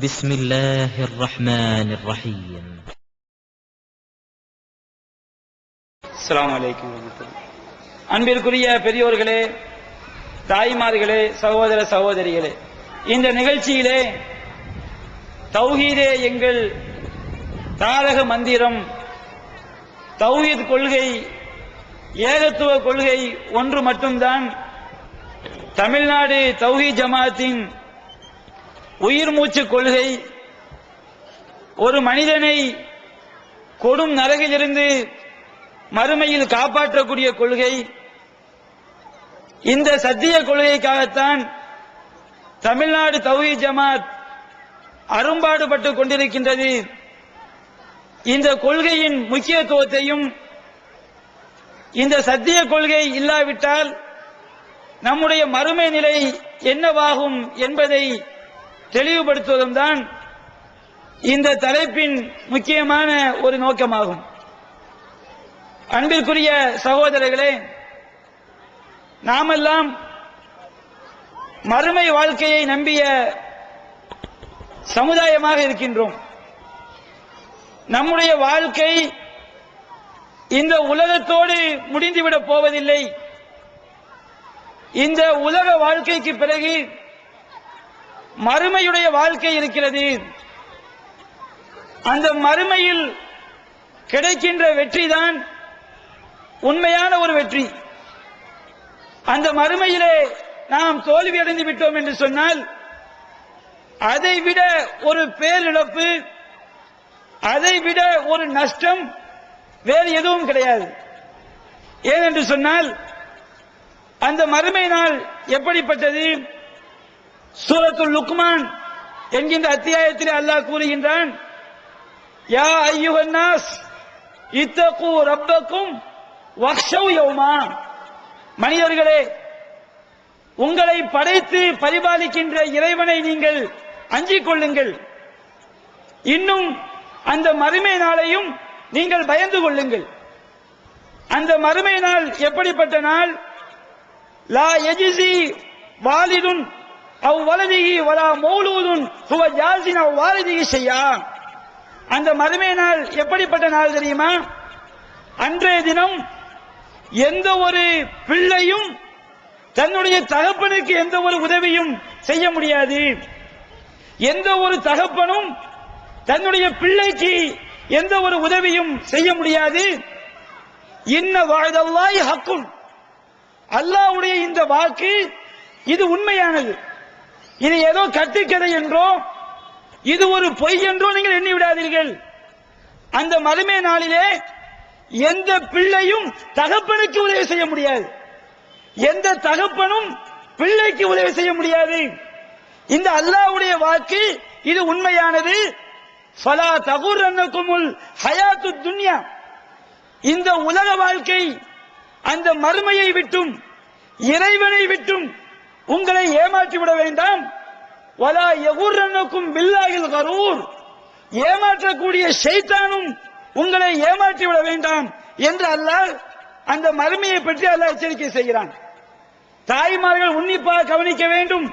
بسم الله الرحمن الرحيم. السلام عليكم ورحمة الله. அன்பிற்குரிய பெரியோர்களே, தாய்மார்களே, சகோதர சகோதரிகளே, இந்த நிகழ்ச்சியிலே தௌஹீதே எங்கள் தாரக மந்திரம், தௌஹீத் கொள்கை, ஏகத்துவ கொள்கை ஒன்று மட்டும்தான் தமிழ்நாடு தௌஹீத் ஜமாத்தின் உயிர் மூச்சு கொள்கை. ஒரு மனிதனை கொடும் நரகிலிருந்து மறுமையில் காப்பாற்றக்கூடிய கொள்கை. இந்த சத்திய கொள்கைக்காகத்தான் தமிழ்நாடு தௌஹீத் ஜமாத் அரும்பாடுபட்டுக் கொண்டிருக்கின்றது. இந்த கொள்கையின் முக்கியத்துவத்தையும், இந்த சத்திய கொள்கை இல்லாவிட்டால் நம்முடைய மறுமை நிலை என்னவாகும் என்பதை தெளிவுபடுத்துவதும் தான் இந்த தலைப்பின் முக்கியமான ஒரு நோக்கமாகும். அன்பிற்குரிய சகோதரர்களே, நாமெல்லாம் மறுமை வாழ்க்கையை நம்பிய சமுதாயமாக இருக்கின்றோம். நம்முடைய வாழ்க்கை இந்த உலகத்தோடு முடிந்துவிடப் போவதில்லை. இந்த உலக வாழ்க்கைக்கு பிறகு மறுமையுடைய வாழ்க்கை இருக்கிறது. அந்த மறுமையில் கிடைக்கின்ற வெற்றிதான் உண்மையான ஒரு வெற்றி. அந்த மறுமையிலே நாம் தோல்வி அடைந்து விட்டோம் என்று சொன்னால் அதைவிட ஒரு பேரிழப்பு, அதைவிட ஒரு நஷ்டம் வேறு எதுவும் கிடையாது. ஏனென்று சொன்னால் அந்த மறுமை நாள் எப்படிப்பட்டது? சூரத்துல் லுக்மான் என்கின்ற அத்தியாயத்தில் அல்லாஹ் கூறுகின்றான், யா அய்யுஹன் நாஸ் இத்தகு ரப்பக்கும் வக்ஷவ் யௌமா. மனிதர்களே, உங்களை படைத்து பரிபாலிக்கின்ற இறைவனை நீங்கள் அஞ்சிக் கொள்ளுங்கள். இன்னும் அந்த மறுமை நாளையும் நீங்கள் பயந்து கொள்ளுங்கள். அந்த மறுமை நாள் எப்படிப்பட்ட நாள்? லா யஜ்ஸி வாலிதுன் அவ் வலதிஹி வலா மௌலூதுன் ஹுவ ஜாஸின் அவ் வாலிதிஹி ஷைஆ. அந்த மறுமை நாள் எப்படிப்பட்ட நாள் தெரியுமா? அன்றைய தினம் எந்த ஒரு பிள்ளையும் தன்னுடைய தகப்பனுக்கு எந்த ஒரு உதவியும் செய்ய முடியாது. எந்த ஒரு தகப்பனும் தன்னுடைய பிள்ளைக்கு எந்த ஒரு உதவியும் செய்ய முடியாது. இன்ன வஅதல்லாஹி ஹக்குன். அல்லாஹ்வுடைய இந்த வாக்கு இது உண்மையானது. இது ஏதோ கட்டுக்கதை என்றோ இது ஒரு பொய் என்றோ நீங்கள் எண்ணி விடாதீர்கள். அந்த மறுமை நாளிலே எந்த பிள்ளையும் தகப்பனுக்கு உதவி செய்ய முடியாது. எந்த தகப்பனும் பிள்ளைக்கு உதவி செய்ய முடியாது. இந்த அல்லாஹ்வுடைய வாக்கு இது உண்மையானது. ஃபலா தகுர்ரன்னகுமுல் ஹயாத்துத் துன்யா. இந்த உலக வாழ்க்கை அந்த மறுமையை விட்டும் இறைவனை விட்டும் உங்களை ஏமாற்றி விட வேண்டாம். வலா யகுர்ரன்னகும் பில்லாஹில் கரூர். ஏமாற்றக்கூடிய ஷைத்தானும் உங்களை ஏமாற்றி விட வேண்டாம் என்று அல்லாஹ் அந்த மறுமையை பற்றி அல்லாஹ் எச்சரிக்கை செய்கிறான். தாய்மார்கள் உன்னிப்பாக கவனிக்க வேண்டும்.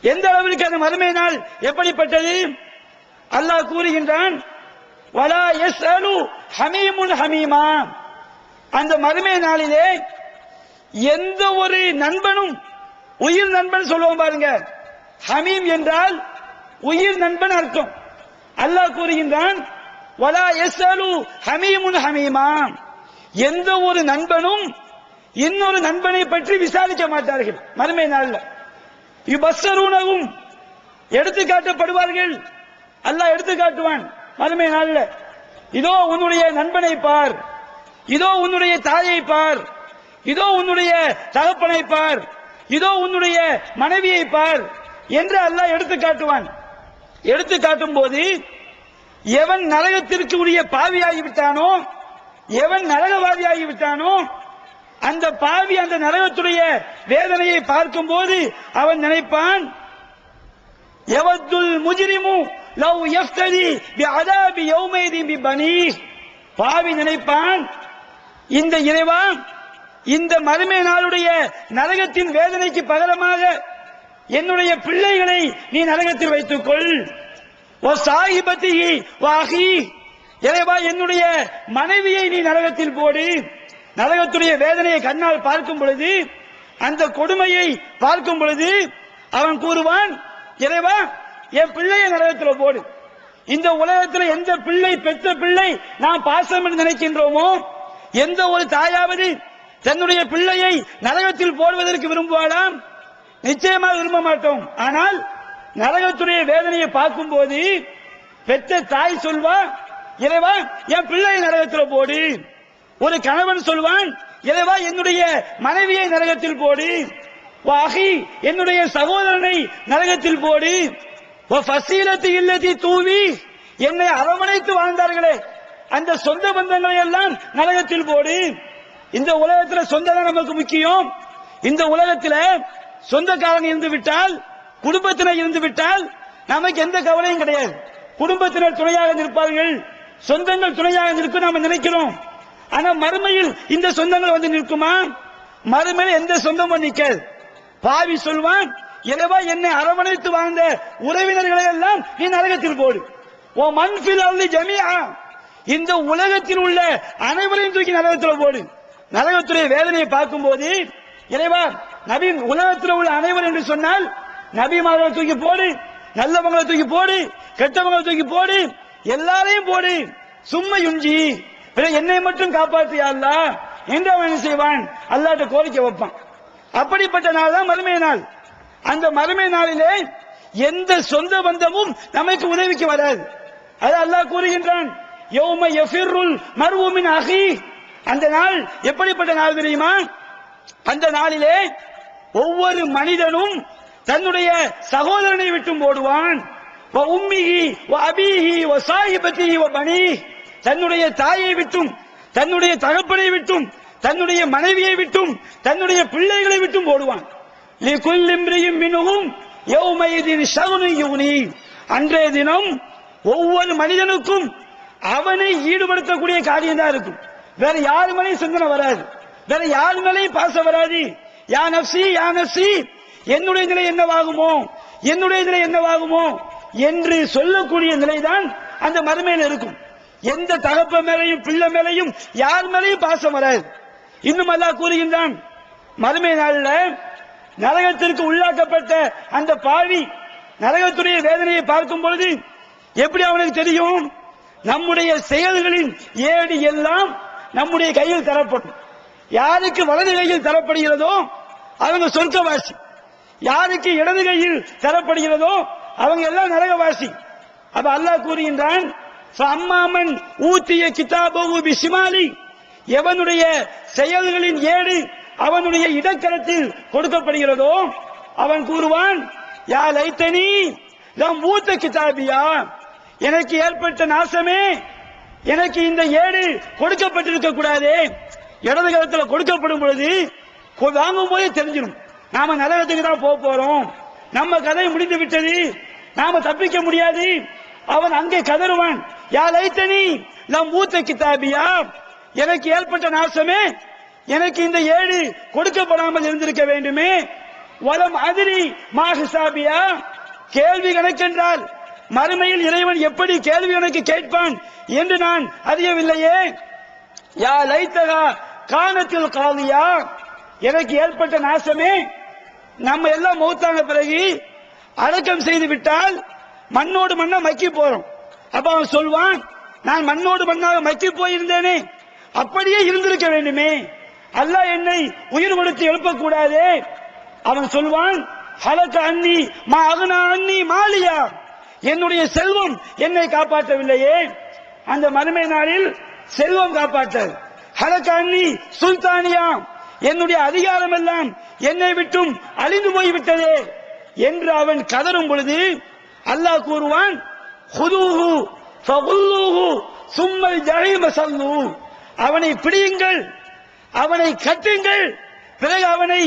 எந்த அளவிற்கு அந்த மறுமை நாள் எப்படிப்பட்டது? அல்லாஹ் கூறுகின்றான், வலா யஸ்அலு ஹமீமுன் ஹமீமா. அந்த மறுமை நாளிலே எந்த ஒரு நண்பனும், உயிர் நண்பன் சொல்லுவோம் பாருங்க, ஹமீம் என்றால் உயிர் நண்பன் அர்த்தம். அல்லாஹ் கூறுகின்றான், வலா யஸ்அலு ஹமீமுன் ஹமீமா. எந்த ஒரு நண்பனும் இன்னொரு நண்பனை பற்றி விசாரிக்க மாட்டார்கள் மறுமை நாள்ல. யுபஸ்ஸரூனஹும், எடுத்து காட்டப்படுவார்கள். அல்லாஹ் எடுத்து காட்டுவான் மறுமை நாள்ல. இதோ உன்னுடைய நண்பனை பார், இதோ உன்னுடைய தாயை பார், இதோ உன்னுடைய தகப்பனை பார், இதோ உன்னுடைய மனைவியை பார் என்று அல்லாஹ் எடுத்து காட்டுவான். எடுத்து காட்டும் போது எவன் நரகத்திற்கு உரிய பாவியாகிவிட்டானோ, எவன் நரகவாதியாகிவிட்டானோ, அந்த பாவி அந்த நரகத்துடைய வேதனையை பார்க்கும் போது அவன் நினைப்பான், யவத்துல் முஜ்ரிமு லவ் யஃப்தரி பிஅதாபி யௌமைதின் பிபனீஹ். பாவி நினைப்பான், இந்த இறைவா, இந்த மறுமை நாளுடைய நரகத்தின் வேதனைக்கு பகரமாக என்னுடைய பிள்ளைகளை நீ நரகத்தில் வைத்துக்கொள். இறைவா என்னுடைய மனைவியை நீ நரகத்தில் போடு. நரகத்துடைய வேதனையை கண்ணால் பார்க்கும் பொழுது, அந்த கொடுமையை பார்க்கும் பொழுது அவன் கூறுவான், இறைவா என் பிள்ளையை நரகத்தில் போடு. இந்த உலகத்தில் எந்த பிள்ளை, பெற்ற பிள்ளை நாம் பாசம் என்று நினைக்கின்றோமோ, எந்த ஒரு தாயாவது தன்னுடைய பிள்ளையை நரகத்தில் போடுவதற்கு விரும்புவாளாம்? நிச்சயமாக விரும்ப மாட்டோம். ஆனால் நரகத்துடைய வேதனையை பார்க்கும் போது பெற்ற தாய் சொல்வா, இறைவா என் பிள்ளையை நரகத்தில் போடு. ஒரு கணவன் சொல்வான், இறைவா என்னுடைய மனைவியை நரகத்தில் போடு. வாகி என்னுடைய சகோதரனை நரகத்தில் போடு. ஃபசீலத்தி இல்லதி தூவி என்னை அரவணைத்து வாழ்ந்தார்களே அந்த சொந்த பந்தங்களை எல்லாம் நரகத்தில் போடு. இந்த உலகத்தில் சொந்தம் நமக்கு முக்கியம். இந்த உலகத்தில் சொந்தக்காரன் இருந்து விட்டால், குடும்பத்தினர் இருந்து விட்டால் நமக்கு எந்த கவலையும் கிடையாது. குடும்பத்தினர் துணையாக நிற்பார்கள், சொந்தங்கள் துணையாக நிற்கும் நாம நினைக்கிறோம். ஆனா மறுமையில் இந்த சொந்தங்கள் வந்து நிற்குமா? மறுமையில் எந்த சொந்தமும் நிற்காது. பாவி சொல்வான், இறைவா என்னை அரவணைத்து வாழ்ந்த உறவினர்களை எல்லாம் நீ நரகத்தில் போடு. ஓ மன்பில் அள்ளி ஜமியா இந்த உலகத்தில் உள்ள அனைவரையும் தூக்கி நரகத்தில் போடு. நரகத்துடைய வேதனையை பார்க்கும் போது, இறைவா நபி உலகத்தில் உள்ள அனைவர் என்று சொன்னால் நபிமார்களை தூக்கி போடு, நல்லவங்களை தூக்கி போடு, கெட்டவங்களை தூக்கி போடு, எல்லாரையும் போடு. சும்மா யுஞ்சி என்னை மட்டும் காப்பாற்றியா அல்லாஹ் என்று அவன் என்ன செய்வான்? அல்லாஹ்ட்ட கோரிக்கை வைப்பான். அப்படிப்பட்ட நாள் தான் மறுமை நாள். அந்த மறுமை நாளிலே எந்த சொந்த பந்தமும் நமக்கு உதவிக்கு வராது. அது அல்லாஹ் கூறுகின்றான், யௌம யஃபிருல் மர்உ மின் அஹி. அந்த நாள் எப்படிப்பட்ட நாள் தெரியுமா? அந்த நாளிலே ஒவ்வொரு மனிதனும் தன்னுடைய சகோதரனை விட்டும் ஓடுவான். வ உம்மிஹி வ அபீஹி வ சாஹிபத்திஹி வ பனீஹி தன்னுடைய தாயை விட்டும், தன்னுடைய தகப்பனை விட்டும், தன்னுடைய மனைவியை விட்டும், தன்னுடைய பிள்ளைகளை விட்டும் ஓடுவான். லிகுல்லி இம்ரியின் மின்ஹும் யௌமைதின் ஷஅனுன் யுக்னி. அன்றைய தினம் ஒவ்வொரு மனிதனுக்கும் அவனை ஈடுபடுத்தக்கூடிய காரியம் தான் இருக்கும். வேற யாரு மேலேயும் சிந்தனை வராது, வேற யாரு மேலேயும் பாசம் வராது. யா நஃப்ஸி யா நஃப்ஸி என்னுடைய நிலை என்னவாகுமோ, என்னுடைய நிலை என்னவாகுமோ என்று சொல்லக்கூடிய நிலைதான் அந்த மறுமையில் இருக்கும். எந்த தகப்ப மேலையும் பிள்ளை மேலையும் யார் மேலையும் பாசம் வராது. இன்னும் அல்லாஹ் கூறுகின்றான், மறுமை நாளில் நரகத்திற்கு உள்ளாக்கப்பட்ட அந்த பாவி நரகத்துடைய வேதனையை பார்க்கும் பொழுது எப்படி அவனுக்கு தெரியும்? நம்முடைய செயல்களின் ஏடு எல்லாம் நம்முடைய கையில் தரப்படும். யாருக்கு வலது கையில் தரப்படுகிறதோ அவங்க சொர்க்கவாசி, யாருக்கு இடது கையில் தரப்படுகிறதோ அவங்க எல்லாம் நரகவாசி. அப்ப அல்லாஹ் கூறுகின்றான், அம்மாமன் ஊத்திய கிதாபு பிஷிமாலி எவனுடைய செயல்களின் ஏடு அவனுடைய இடக்கரத்தில் கொடுக்கப்படுகிறதோ அவன் கூறுவான், யா லைத்தனி லம் ஊத்த கிதாபியா எனக்கு ஏற்பட்ட நாசமே, எனக்கு இந்த ஏடு கொடுக்கப்பட்டிருக்க கூடாதே. இடது கரத்தில் கொடுக்கப்படும் பொழுது வாங்கும் போதே தெரிஞ்சிடும் நாம நரகத்துக்கு தான் போக போறோம், நம்ம கதை முடிந்து விட்டது, நாம தப்பிக்க முடியாது. அவன் அங்கே கதறுவான், யா லைத்தனி லம் ஊத்த கிதாபியா எனக்கு ஏற்பட்ட நாசமே, எனக்கு இந்த ஏடு கொடுக்கப்படாமல் இருந்திருக்க வேண்டுமே. வலம் அதிரி மாஹிசாபியா கேள்வி கணக்கென்றால் மறுமையில் இறைவன் எப்படி கேள்வி கணக்கு கேட்பான் என்று நான் அறியவில்லையே. யா லைத்தகா கானத்தில் காலியா எனக்கு ஏற்பட்ட நாசமே, நம்ம எல்லாம் மௌத்தான பிறகு அடக்கம் செய்து விட்டால் மண்ணோடு மண்ணா மக்கி போறோம். அப்ப அவன் சொல்வான், நான் மண்ணோடு மண்ணாக மக்கி போயிருந்தேனே, அப்படியே இருந்திருக்க வேண்டுமே, அல்லாஹ் என்னை உயிர் கொடுத்து எழுப்பக்கூடாதே. அவன் சொல்வான், ஹலக அன்னி மா அகனா அன்னி மாலியா என்னுடைய செல்வம் என்னை காப்பாற்றவில்லையே. அந்த மறுமை நாளில் செல்வம் காப்பாற்றாது. ஹலக அன்னி சுல்தானியா என்னுடைய அதிகாரம் எல்லாம் என்னை விட்டும் அழிந்து போய்விட்டதே என்று அவன் கதறும் பொழுது அல்லாஹ் கூறுவான், ஹுதூஹு ஃபகுல்லூஹு சும்மல் ஜஹீம ஸல்லூ அவனை பிடியுங்கள், அவனை கட்டுங்கள், பிறகு அவனை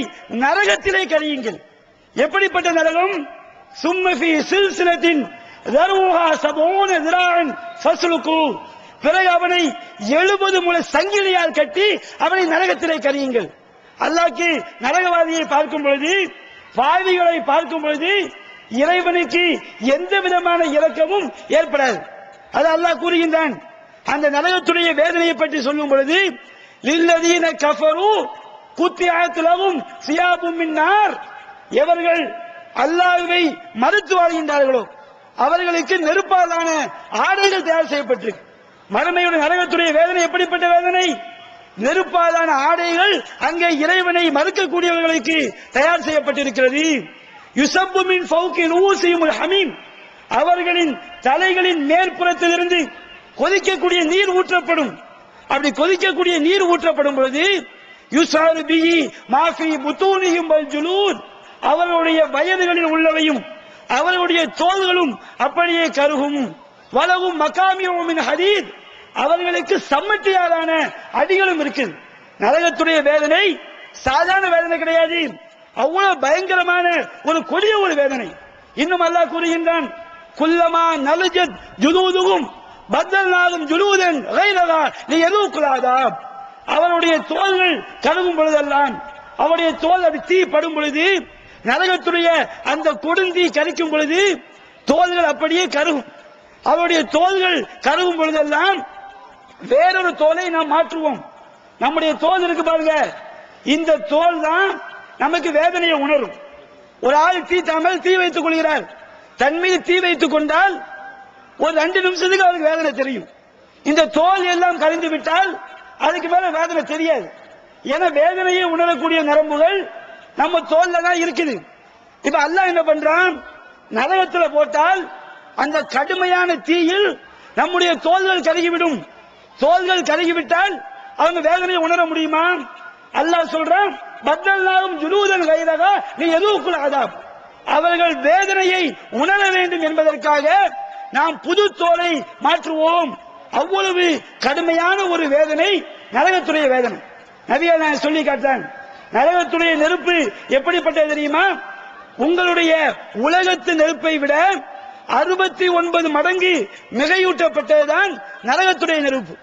நரகத்திலே கரியுங்கள். எப்படிப்பட்ட நரகம்? சும்ம ஃபீ சில்சிலத்தின் தர்வுஹா 70 திராஅன் ஃபஸ்லுகு பிறகு அவனை 70 முழ சங்கிலியால் கட்டி அவனை நரகத்திலே கரியுங்கள். அல்லாஹ்க்கு நரகவாதியை பார்க்கும் பொழுது பாவிகளை பார்க்கும் பொழுது இறைவனுக்கு எந்த விதமான இரக்கமும் ஏற்படாது. அது அல்லாஹ் கூறுகின்றான். அந்த நரகத்துடைய வேதனையை பற்றி சொல்லும் பொழுது லில்லதீன கஃபரு குத்தியத் லஹும் சியாபும் மின் நார், எவர்கள் அல்லாஹ்வை மறுத்து வாழ்கின்றார்களோ அவர்களுக்கு நெருப்பாலான ஆடைகள் தயார் செய்யப்பட்டிருக்கு. மறுமையுடைய நரகத்துடைய வேதனை எப்படிப்பட்ட வேதனை? நெருப்பாலான ஆடைகள் அங்கே இறைவனை மறுக்கக்கூடியவர்களுக்கு தயார் செய்யப்பட்டிருக்கிறது. யுசப்பு மின் ஃபௌகி ரூஸிஹிமுல் ஹமீம், அவர்களின் தலைகளின் மேற்புறத்திலிருந்து கொதிக்கக்கூடிய நீர் ஊற்றப்படும். அப்படி கொதிக்கக்கூடிய நீர் ஊற்றப்படும் பொழுது யுஸாரு பிஹி மா ஃபீ புத்தூனிஹிம் வல் ஜுலூத், அவர்களுடைய வயதுகளில் உள்ளவையும் அவர்களுடைய தோள்களும் அப்படியே கருகும். வலகும் மகாமியு மின் ஹதீத், அவர்களுக்கு சம்மட்டியாலான அடிகளும் இருக்குது. நரகத்துடைய வேதனை சாதாரண வேதனை கிடையாது, அவ்வளவு பயங்கரமான ஒரு கொடிய ஒரு வேதனை. இன்னும் அல்லாஹ் கூறுகின்றான், குல்லமா நலஜத் ஜுலூதுகும் பத்தல்நாகும் ஜுலூதன் கைரகா லியதூகுல் அதாப், அவருடைய தோள்கள் கருகும் பொழுதெல்லாம், அவருடைய தோல் அது தீ படும் பொழுது, நரகத்துடைய அந்த கொடுந்தீ கரிக்கும் பொழுது தோள்கள் அப்படியே கருகும். அவருடைய தோள்கள் கருகும் பொழுதெல்லாம் வேறொரு தோலை நாம் மாற்றுவோம். நம்முடைய தோல் இருக்கு பாருங்க, இந்த தோல் தான் நமக்கு வேதனையை உணரும். ஒரு ஆள் தாமல் தீ வைத்துக் கொள்கிறார், தன் மீது தீ வைத்துக் கொண்டால் ஒரு 2 நிமிஷத்துக்கு அவருக்கு வேதனை தெரியும். இந்த தோல் எல்லாம் கரைந்து விட்டால் அதுக்கு மேல வேதனை தெரியாது. ஏன்னா வேதனையை உணரக்கூடிய நரம்புகள் நம்ம தோல்ல தான் இருக்குது. இப்ப அல்லாஹ் என்ன பண்றான், நரகத்துல போட்டால் அந்த கடுமையான தீயில் நம்முடைய தோள்கள் கருகிவிடும். தோள்கள் கருகிவிட்டால் அவங்க வேதனையை உணர முடியுமா? அல்லாஹ் சொல்றான், பத்தல்நாகும் ஜுலூதன் கைரகா லியதூகுல் அதாப், அவர்கள் வேதனையை உணர வேண்டும் என்பதற்காக நாம் புது தோலை மாற்றுவோம். அவ்வளவு கடுமையான ஒரு வேதனை நரகத்துடைய வேதனை. நபிகள் நாயகம் சொல்லி காட்டான், நரகத்துடைய நெருப்பு எப்படிப்பட்டது தெரியுமா? உங்களுடைய உலகத்து நெருப்பை விட 69 மடங்கு மிகையூட்டப்பட்டதுதான் நரகத்துடைய நெருப்பு.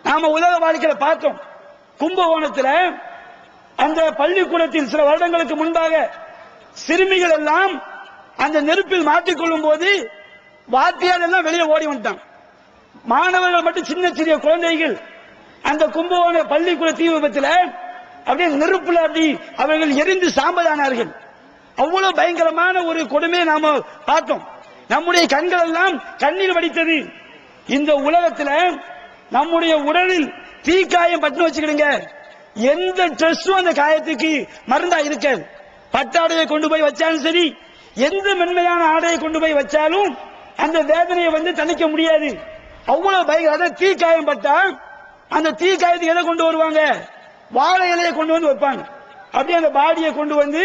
நாம உலக வாழ்க்கையில பார்த்தோம். கும்பகோணத்துல அந்த பள்ளிக்கூடத்தில் சில வருடங்களுக்கு முன்பாக சிறுமிகள் எல்லாம் அந்த நெருப்பில் மாட்டிக்கொள்ளும் போது வாத்தியார் எல்லாம் வெளியே ஓடி வந்துட்டான். மாணவர்கள் மட்டும் சின்ன சிறிய குழந்தைகள் அந்த கும்பகோண பள்ளிக்கூட தீ விபத்தில் அப்படியே நெருப்புல அப்படி அவர்கள் எரிந்து சாம்பலானார்கள். அவ்வளவு பயங்கரமான ஒரு கொடுமையை நாம பார்த்தோம். நம்முடைய கண்கள் எல்லாம் கண்ணீர் வடித்தது. இந்த உலகத்துல நம்முடைய உடலில் தீக்காயம் பட்டு வச்சுக்கிடுங்க, எந்த ட்ரெஸ்ஸும் அந்த காயத்துக்கு மருந்தா இருக்காது. பட்டாடையை கொண்டு போய் வச்சாலும் சரி, எந்த மென்மையான ஆடையை கொண்டு போய் வச்சாலும் அந்த வேதனையை தணிக்க முடியாது. அவ்வளவு பயங்கர. அதான் தீக்காயம் பட்டா அந்த தீக்காயத்துக்கு எதை கொண்டு வருவாங்க? வாழை இலையை கொண்டு வந்து வைப்பாங்க. அப்படியே அந்த பாடியை கொண்டு வந்து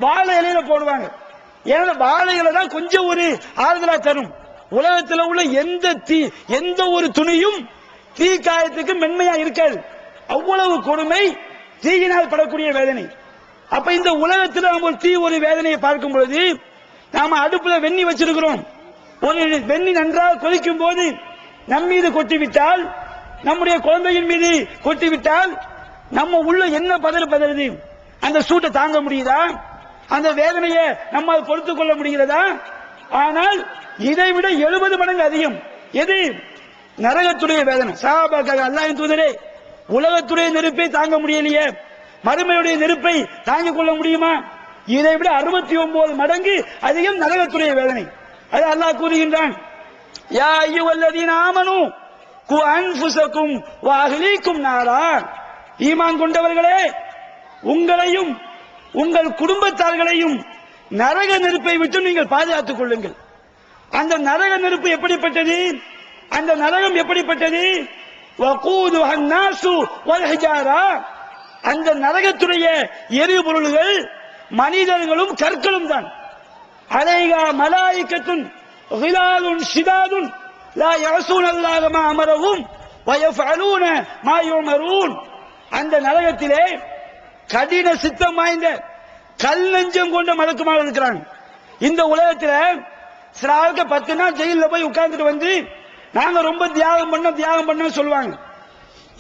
வாழை இலையில போடுவாங்க. ஏன்னா வாழை இலை தான் கொஞ்சம் ஒரு ஆறுதலா தரும். உலகத்தில் உள்ள எந்த ஒரு துணியும் தீக்காயத்துக்கு மென்மையா இருக்காது. அவ்வளவு கொடுமை தீயினால் படக்கூடிய வேதனை. அப்ப இந்த உலகத்தில் நம்ம தீ ஒரு வேதனையை பார்க்கும் பொழுது, நாம அடுப்புல வெண்ணி வச்சிருக்கிறோம். ஒரு வெண்ணி நன்றாக கொதிக்கும் போது நம் மீது கொட்டிவிட்டால், நம்முடைய குழந்தையின் மீது கொட்டிவிட்டால் நம்ம உள்ள என்ன பதறுது? அந்த சூட்டை தாங்க முடியுதா? அந்த வேதனையை நம்ம பொறுத்துக் கொள்ள முடிகிறதா? ஆனால் இதை விட 70 மடங்கு அதிகம் எது? நரகத்துடைய வேதனை. சஹாபாக்கள், அல்லாஹ்வின் தூதரே, உலகத்துடைய நெருப்பை தாங்க முடியலையே, மறுமையுடைய நெருப்பை தாங்கிக் கொள்ள முடியுமா? இதை விட 69 மடங்கு அதிகம் நரகத்துடைய வேதனை. அது அல்லாஹ் கூறுகின்றான், யா அய்யுஹல்லதீன ஆமனூ கு அன்ஃபுஸக்கும் வ அஹ்லீக்கும் நாரா, ஈமான் கொண்டவர்களே, உங்களையும் உங்கள் குடும்பத்தார்களையும் நரக நெருப்பை விட்டு நீங்கள் பாதுகாத்துக் கொள்ளுங்கள். அந்த நரக நெருப்பு எப்படிப்பட்டது? அந்த நரகம் எப்படிப்பட்டது? வகூதுஹா அன்னாசு வல் ஹிஜாரா, அந்த நரகத்துடைய எரிபொருள்கள் மனிதர்களும் கற்களும் தான். அலைஹா மலாயிகத்துன் கிலாதுன் ஷிதாதுன் லா யஸூனல்லாஹ மா அமரஹும் வ யஃஅலூன மா யுமரூன். அந்த நரகத்திலே கடின சித்தம் வாய்ந்த கல் நெஞ்சம் கொண்ட மலக்குமார்கள் இருக்கிறாங்க. இந்த உலகத்தில் சில ஆளுக்கு 10 நாள் ஜெயில போய் உட்கார்ந்துட்டு வந்து நாங்க ரொம்ப தியாகம் பண்ண சொல்லுவாங்க.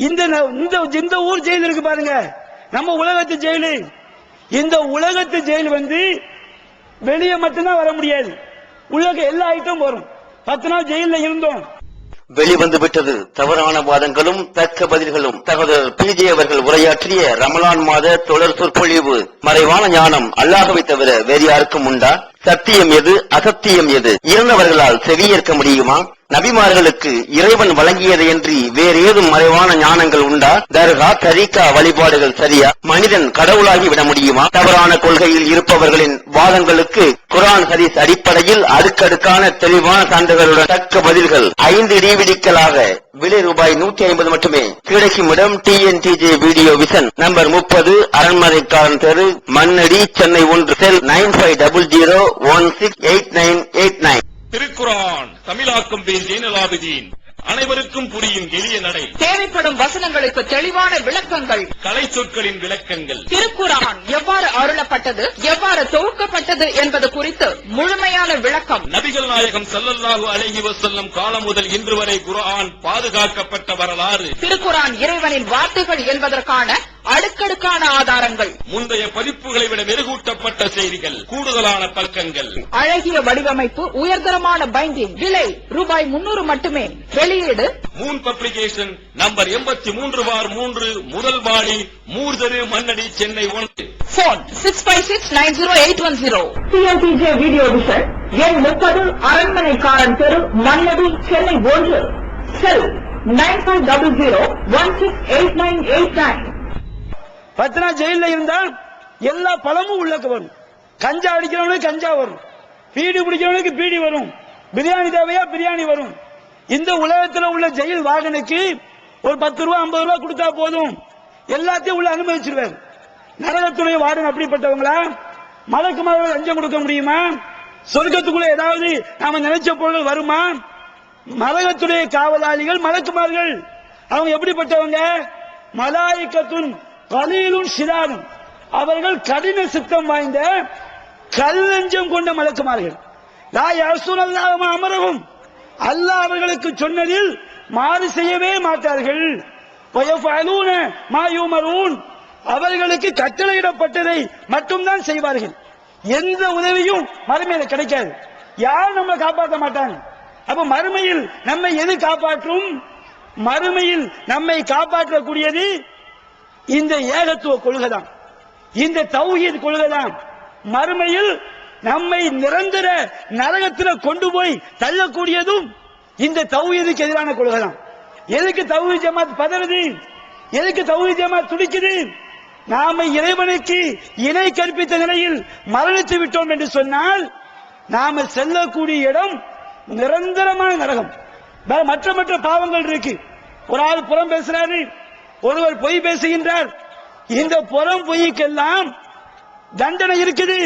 இந்த ஊர் ஜெயில் இருக்கு பாருங்க, நம்ம உலகத்து ஜெயிலு. இந்த உலகத்து ஜெயில் வெளியே மட்டும்தான் வர முடியாது. உள்ள எல்லா ஐட்டம் வரும். 10 நாள் ஜெயில இருந்தோம். வெளிவந்து விட்டது தவறான வாதங்களும் தக்க பதில்களும். சகோதரர் பிஜே அவர்கள் உரையாற்றிய ரமலான் மாத தொடர் சொற்பொழிவு. மறைவான ஞானம் அல்லாஹ்வை தவிர வேறு யாருக்கும் உண்டா? சத்தியம் எது, அசத்தியம் எது? இறந்தவர்களால் செவியேற்க முடியுமா? நபிமார்களுக்கு இறைவன் வழங்கியதை என்று வேறு ஏதும் மறைவான ஞானங்கள் உண்டா? தர்கா, தரீகா வழிபாடுகள் சரியா? மனிதன் கடவுளாகி விட முடியுமா? தவறான கொள்கையில் இருப்பவர்களின் வாதங்களுக்கு குர்ஆன் ஹதீஸ் அடிப்படையில் அடுக்கடுக்கான தெளிவான சான்றுகளுடன் தக்க பதில்கள் 5 டிவிடிக்களாக விலை ரூபாய் 150 மட்டுமே. கிடைக்கும் இடம் TNTJ வீடியோ விஷன், நம்பர் 30, அரண்மனைக்காரன் தெரு, மண்ணடி, சென்னை 1, செல் 9500168989. திருக்குர்ஆன் தமிழாக்கம் பி ஜெய்னுலாபிதீன். அனைவருக்கும் புரியும் எளிய நடை. தேவைப்படும் வசனங்களுக்கு தெளிவான விளக்கங்கள். கலை சொற்களின் விளக்கங்கள். திருக்குர்ஆன் எவ்வாறு அருளப்பட்டது, எவ்வாறு தொகுக்கப்பட்டது என்பது குறித்து முழுமையான விளக்கம். நபிகள் நாயகம் ஸல்லல்லாஹு அலைஹி வஸல்லம் காலம் முதல் இன்று வரை குர்ஆன் பாதுகாக்கப்பட்ட வரலாறு. திருக்குர்ஆன் இறைவனின் வார்த்தைகள் என்பதற்கான அடுக்கடுக்கான ஆதாரங்கள். முந்தைய பதிப்புகளை விட மெருகூட்டப்பட்ட செய்திகள், கூடுதலான பக்கங்கள், அழகிய வடிவமைப்பு, உயர்தரமான பைண்டிங். விலை ரூபாய் 300 மட்டுமே. வெளியீடு மூன் பப்ளிகேஷன், நம்பர் 83/3, முதல் மாடி, மூர்தரு, Mannady, Chennai 1. Phone 65690810. TNTJ video vision, எண் 30, அரண்மனைக்காரன் தெரு, மண்ணடி, சென்னை 1, செல் 9500168989. 10 நாள் ஜெயில இருந்தா எல்லா பழமும் உள்ளக்க வரும். கஞ்சா அடிக்கிறவனுக்கு கஞ்சா வரும், பீடி பிடிக்கிறவனுக்கு பீடி வரும், பிரியாணி தேவையா பிரியாணி வரும். இந்த உலகத்தில் உள்ள ஜெயில் வாகனுக்கு ஒரு 10 ரூபா 50 ரூபா கொடுத்தா போதும், எல்லாத்தையும் உள்ள அனுமதிச்சிருவார். நரகத்துடைய வார்டன் அப்படிப்பட்டவங்களா? மலக்குமார்கள் லஞ்சம் கொடுக்க முடியுமா? சொர்க்கத்துக்குள்ள ஏதாவது நாம நினைச்ச பொருள் வருமா? நரகத்துடைய காவலாளிகள் மலக்குமார்கள். அவங்க எப்படிப்பட்டவங்க? மலாயிகத்துன் கலீலுன் ஷிதாதுன், அவர்கள் கடின சித்தம் வாய்ந்த கல்லஞ்சம் கொண்ட மலக்குமார்கள். லா யஸூனல்லாஹு மா அமரஹும், அல்லாஹ் அவர்களுக்கு சொன்னதில் மாறு செய்யவே மாட்டார்கள். வயஃபஅலூன மா யுமரூன், அவர்களுக்கு கட்டளையிடப்பட்டதை மட்டும்தான் செய்வார்கள். எந்த உதவியும் மறுமையில கிடைக்காது. யாரும் நம்ம காப்பாற்ற மாட்டாங்க. அப்ப மறுமையில் நம்மை எது காப்பாற்றும்? மறுமையில் நம்மை காப்பாற்றக்கூடியது இந்த ஏகத்துவ கொள்கைதான், இந்த தௌஹீத் கொள்கைதான். மறுமையில் நம்மை நிரந்தர நரகத்தில் கொண்டு போய் தள்ளக்கூடியதும் இந்த தௌஹீதுக்கு எதிரான கொள்கைதான். எதுக்கு தௌஹீத் ஜமாத் பதறுது? எதுக்கு தௌஹீத் ஜமாத் துடிக்குது? நாம இறைவனுக்கு இணை கற்பித்த நிலையில் மரணித்து விட்டோம் என்று சொன்னால் நாம செல்லக்கூடிய இடம் நிரந்தரமான நரகம். மற்ற மற்ற பாவங்கள் இருக்கு. ஒரு ஆள் புறம் பேசுறாரு, ஒருவர் பொய் பேசுகின்றார். இந்த புறம் பொய்க்கெல்லாம் தண்டனை இருக்குது,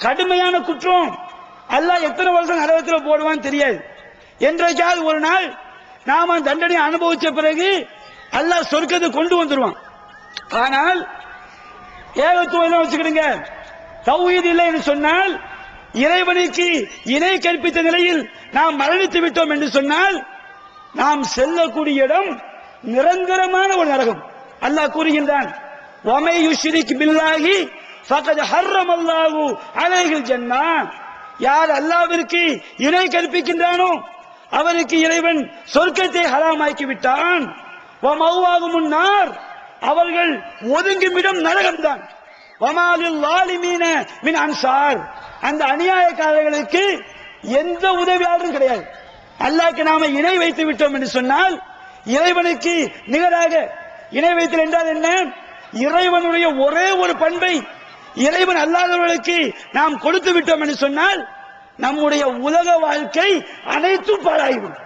கடுமையான குற்றம். அல்லாஹ் எத்தனை வருஷம் நரகத்தில் போடுவான்னு தெரியாது. என்றைக்காவது ஒரு நாள் நாம தண்டனை அனுபவிச்ச பிறகு அல்லாஹ் சொர்க்கத்தை கொண்டு வந்துருவான். ஆனால் ஏகத்துவம் வச்சுக்கிடுங்க, தௌஹீத் இல்லை என்று சொன்னால், இறைவனுக்கு இணை கற்பித்த நிலையில் நாம் மரணித்து விட்டோம் என்று சொன்னால் நாம் செல்லக்கூடிய இடம் நிரந்தரமான ஒரு நரகம். அல்லாஹ் கூறுகின்றான், வமை யுஷ்ரிக் பில்லாஹி ஃபகத் ஹர்ரமல்லாஹு அலைஹில் ஜன்னah, யார் அல்லாஹ்விற்கு இணை கற்பிக்கின்றானோ அவருக்கு இறைவன் சொர்க்கத்தை ஹராமாக்கி விட்டான். வமௌவாகுமுன் நார், அவர்கள் ஒதுங்குமிடம் நரகம்தான். வமாலில் லாலிமீன மின் அன்சார், அந்த அநியாயக்காரர்களுக்கு எந்த உதவியாளரும் கிடையாது. அல்லாஹ்க்கு நாம இணை வைத்து விட்டோம் என்று சொன்னால், இறைவனுக்கு நிகராக இணை வைத்தல் என்றால் என்ன? இறைவனுடைய ஒரே ஒரு பண்பை இறைவன் அல்லாதவர்களுக்கு நாம் கொடுத்து விட்டோம் என்று சொன்னால் நம்முடைய உலக வாழ்க்கை அனைத்தும் பாழாகிவிடும்.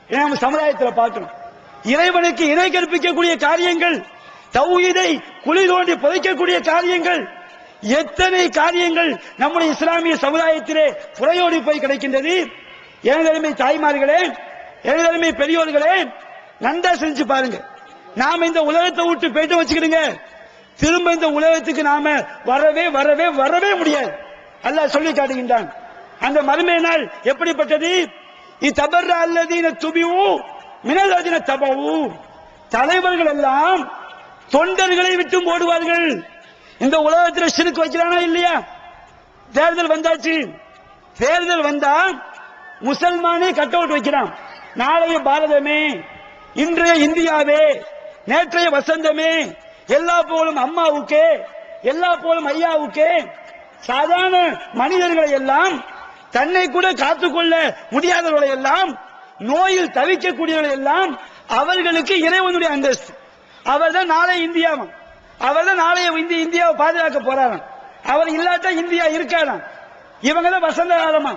நம்ம சமுதாயத்தில் பார்க்கணும், இறைவனுக்கு இணை கற்பிக்கக்கூடிய காரியங்கள், தௌஹீதை குழி தோண்டி புதைக்கக்கூடிய காரியங்கள், எத்தனை காரியங்கள் நம்முடைய இஸ்லாமிய சமுதாயத்திலே புறையோடி போய் கிடைக்கின்றது. எனதருமை தாய்மார்களே, எனதருமை பெரியோர்களே, நன்றா செஞ்சு பாருங்க. நாம இந்த உலகத்தை விட்டு போயிட்டு வச்சுக்கிடுங்க, திரும்ப இந்த உலகத்துக்கு நாம வரவே வரவே வரவே முடியாது. அல்லாஹ் சொல்லி காட்டுகின்றான். அந்த மறுமை நாள் எப்படிப்பட்டது? இத்தபர்ர அல்லதீன துபிஉ மினல்லதீன தபஉ, தலைவர்கள் எல்லாம் தொண்டர்களை விட்டு ஓடுவார்கள். இந்த உலகத்தில் ஷிர்க் வைக்கிறானா இல்லையா? தேர்தல் வந்தாச்சு. தேர்தல் வந்தா முசல்மானே கட் அவுட் வைக்கிறான். நாளைய பாரதமே, இன்றைய இந்தியாவே, நேற்றைய வசந்தமே, எல்லா போலும் அம்மாவுக்கே, எல்லா போலும் ஐயாவுக்கே. சாதாரண மனிதர்களை எல்லாம், தன்னை கூட காத்துக்கொள்ள முடியாதவர்களை எல்லாம், நோயில் தவிக்கக்கூடியவர்களை எல்லாம் அவர்களுக்கு இறைவனுடைய அந்தஸ்து. அவர் தான் நாளை இந்தியாவும், அவர் தான் நாளைய இந்தியாவை பாதுகாக்க போறாராம். அவர் இல்லாட்டா இந்தியா இருக்காராம். இவங்க தான் வசந்த காலமா,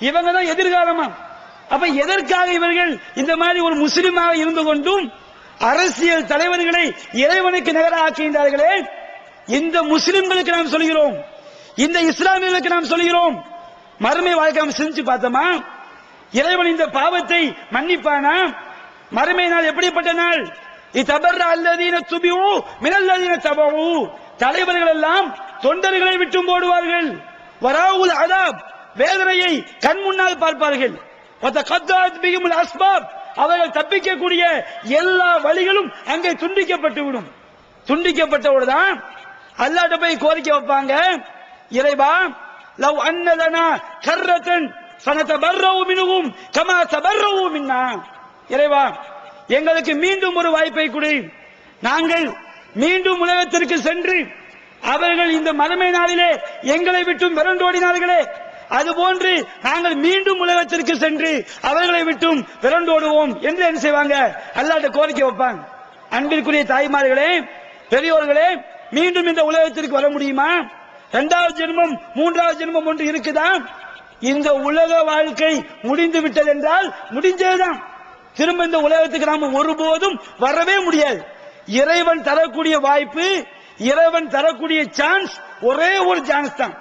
இவங்க தான் எதிர்காலமா. அப்ப எதற்காக இவர்கள் இந்த மாதிரி ஒரு முஸ்லிமாக இருந்து கொண்டும் அரசியல் தலைவர்களை இறைவனுக்கு நிகர ஆக்குகின்றார்களே? இந்த முஸ்லிம்களுக்கு நாம் சொல்கிறோம், இந்த இஸ்லாமியர்களுக்கு நாம் சொல்கிறோம், மறுமை வாழ்க்கை நாம் சிந்திச்சு பார்த்தோமா? இறைவன் இந்த பாவத்தை மன்னிப்பானா? மறுமை நாள் எப்படிப்பட்ட நாள்? இத்தபர்ர அல்லதீன துபிஉ மினல்லதீன தபஉ. தலைவர்கள் எல்லாம் தொண்டர்களை விட்டும் போடுவார்கள். வராவுல் அதாப், வேதனையை கண் முன்னால் பார்ப்பார்கள். வதகத்தத் பிஹிமுல் அஸ்பாப், அவர்கள் தப்பிக்கக்கூடிய எல்லா வழிகளும் அங்கே துண்டிக்கப்பட்டுவிடும். துண்டிக்கப்பட்டவுடன் அல்லாஹ்ட்ட போய் கோரிக்கை வைப்பாங்க, இறைவா லவ் அன்னலனா கர்ரத்தன் ஃபனதபர்ரஉ மின்ஹும் கமா தபர்ரஉ மின்னா. இறைவா, எங்களுக்கு மீண்டும் ஒரு வாய்ப்பை கொடு. நாங்கள் மீண்டும் உலகத்திற்கு சென்று அவர்கள் இந்த மறுமை நாளிலே எங்களை விட்டும் விரண்டோடினார்களே, அதுபோன்று நாங்கள் மீண்டும் உலகத்திற்கு சென்று அவர்களை விட்டும் விரண்டோடுவோம் என்று என்ன செய்வாங்க? அல்லாஹ்ட்ட கோரிக்கை வைப்பாங்க. அன்பிற்குரிய தாய்மார்களே, பெரியோர்களே, மீண்டும் இந்த உலகத்திற்கு வர முடியுமா? இரண்டாவது ஜென்மம், மூன்றாவது ஜென்மம் ஒன்று இருக்குதா? இந்த உலக வாழ்க்கை முடிந்து விட்டது என்றால் முடிஞ்சதுதான். திரும்ப இந்த உலகத்துக்கு நாம ஒருபோதும் வரவே முடியாது. இறைவன் தரக்கூடிய வாய்ப்பு, இறைவன் தரக்கூடிய சான்ஸ் ஒரே ஒரு சான்ஸ் தான்.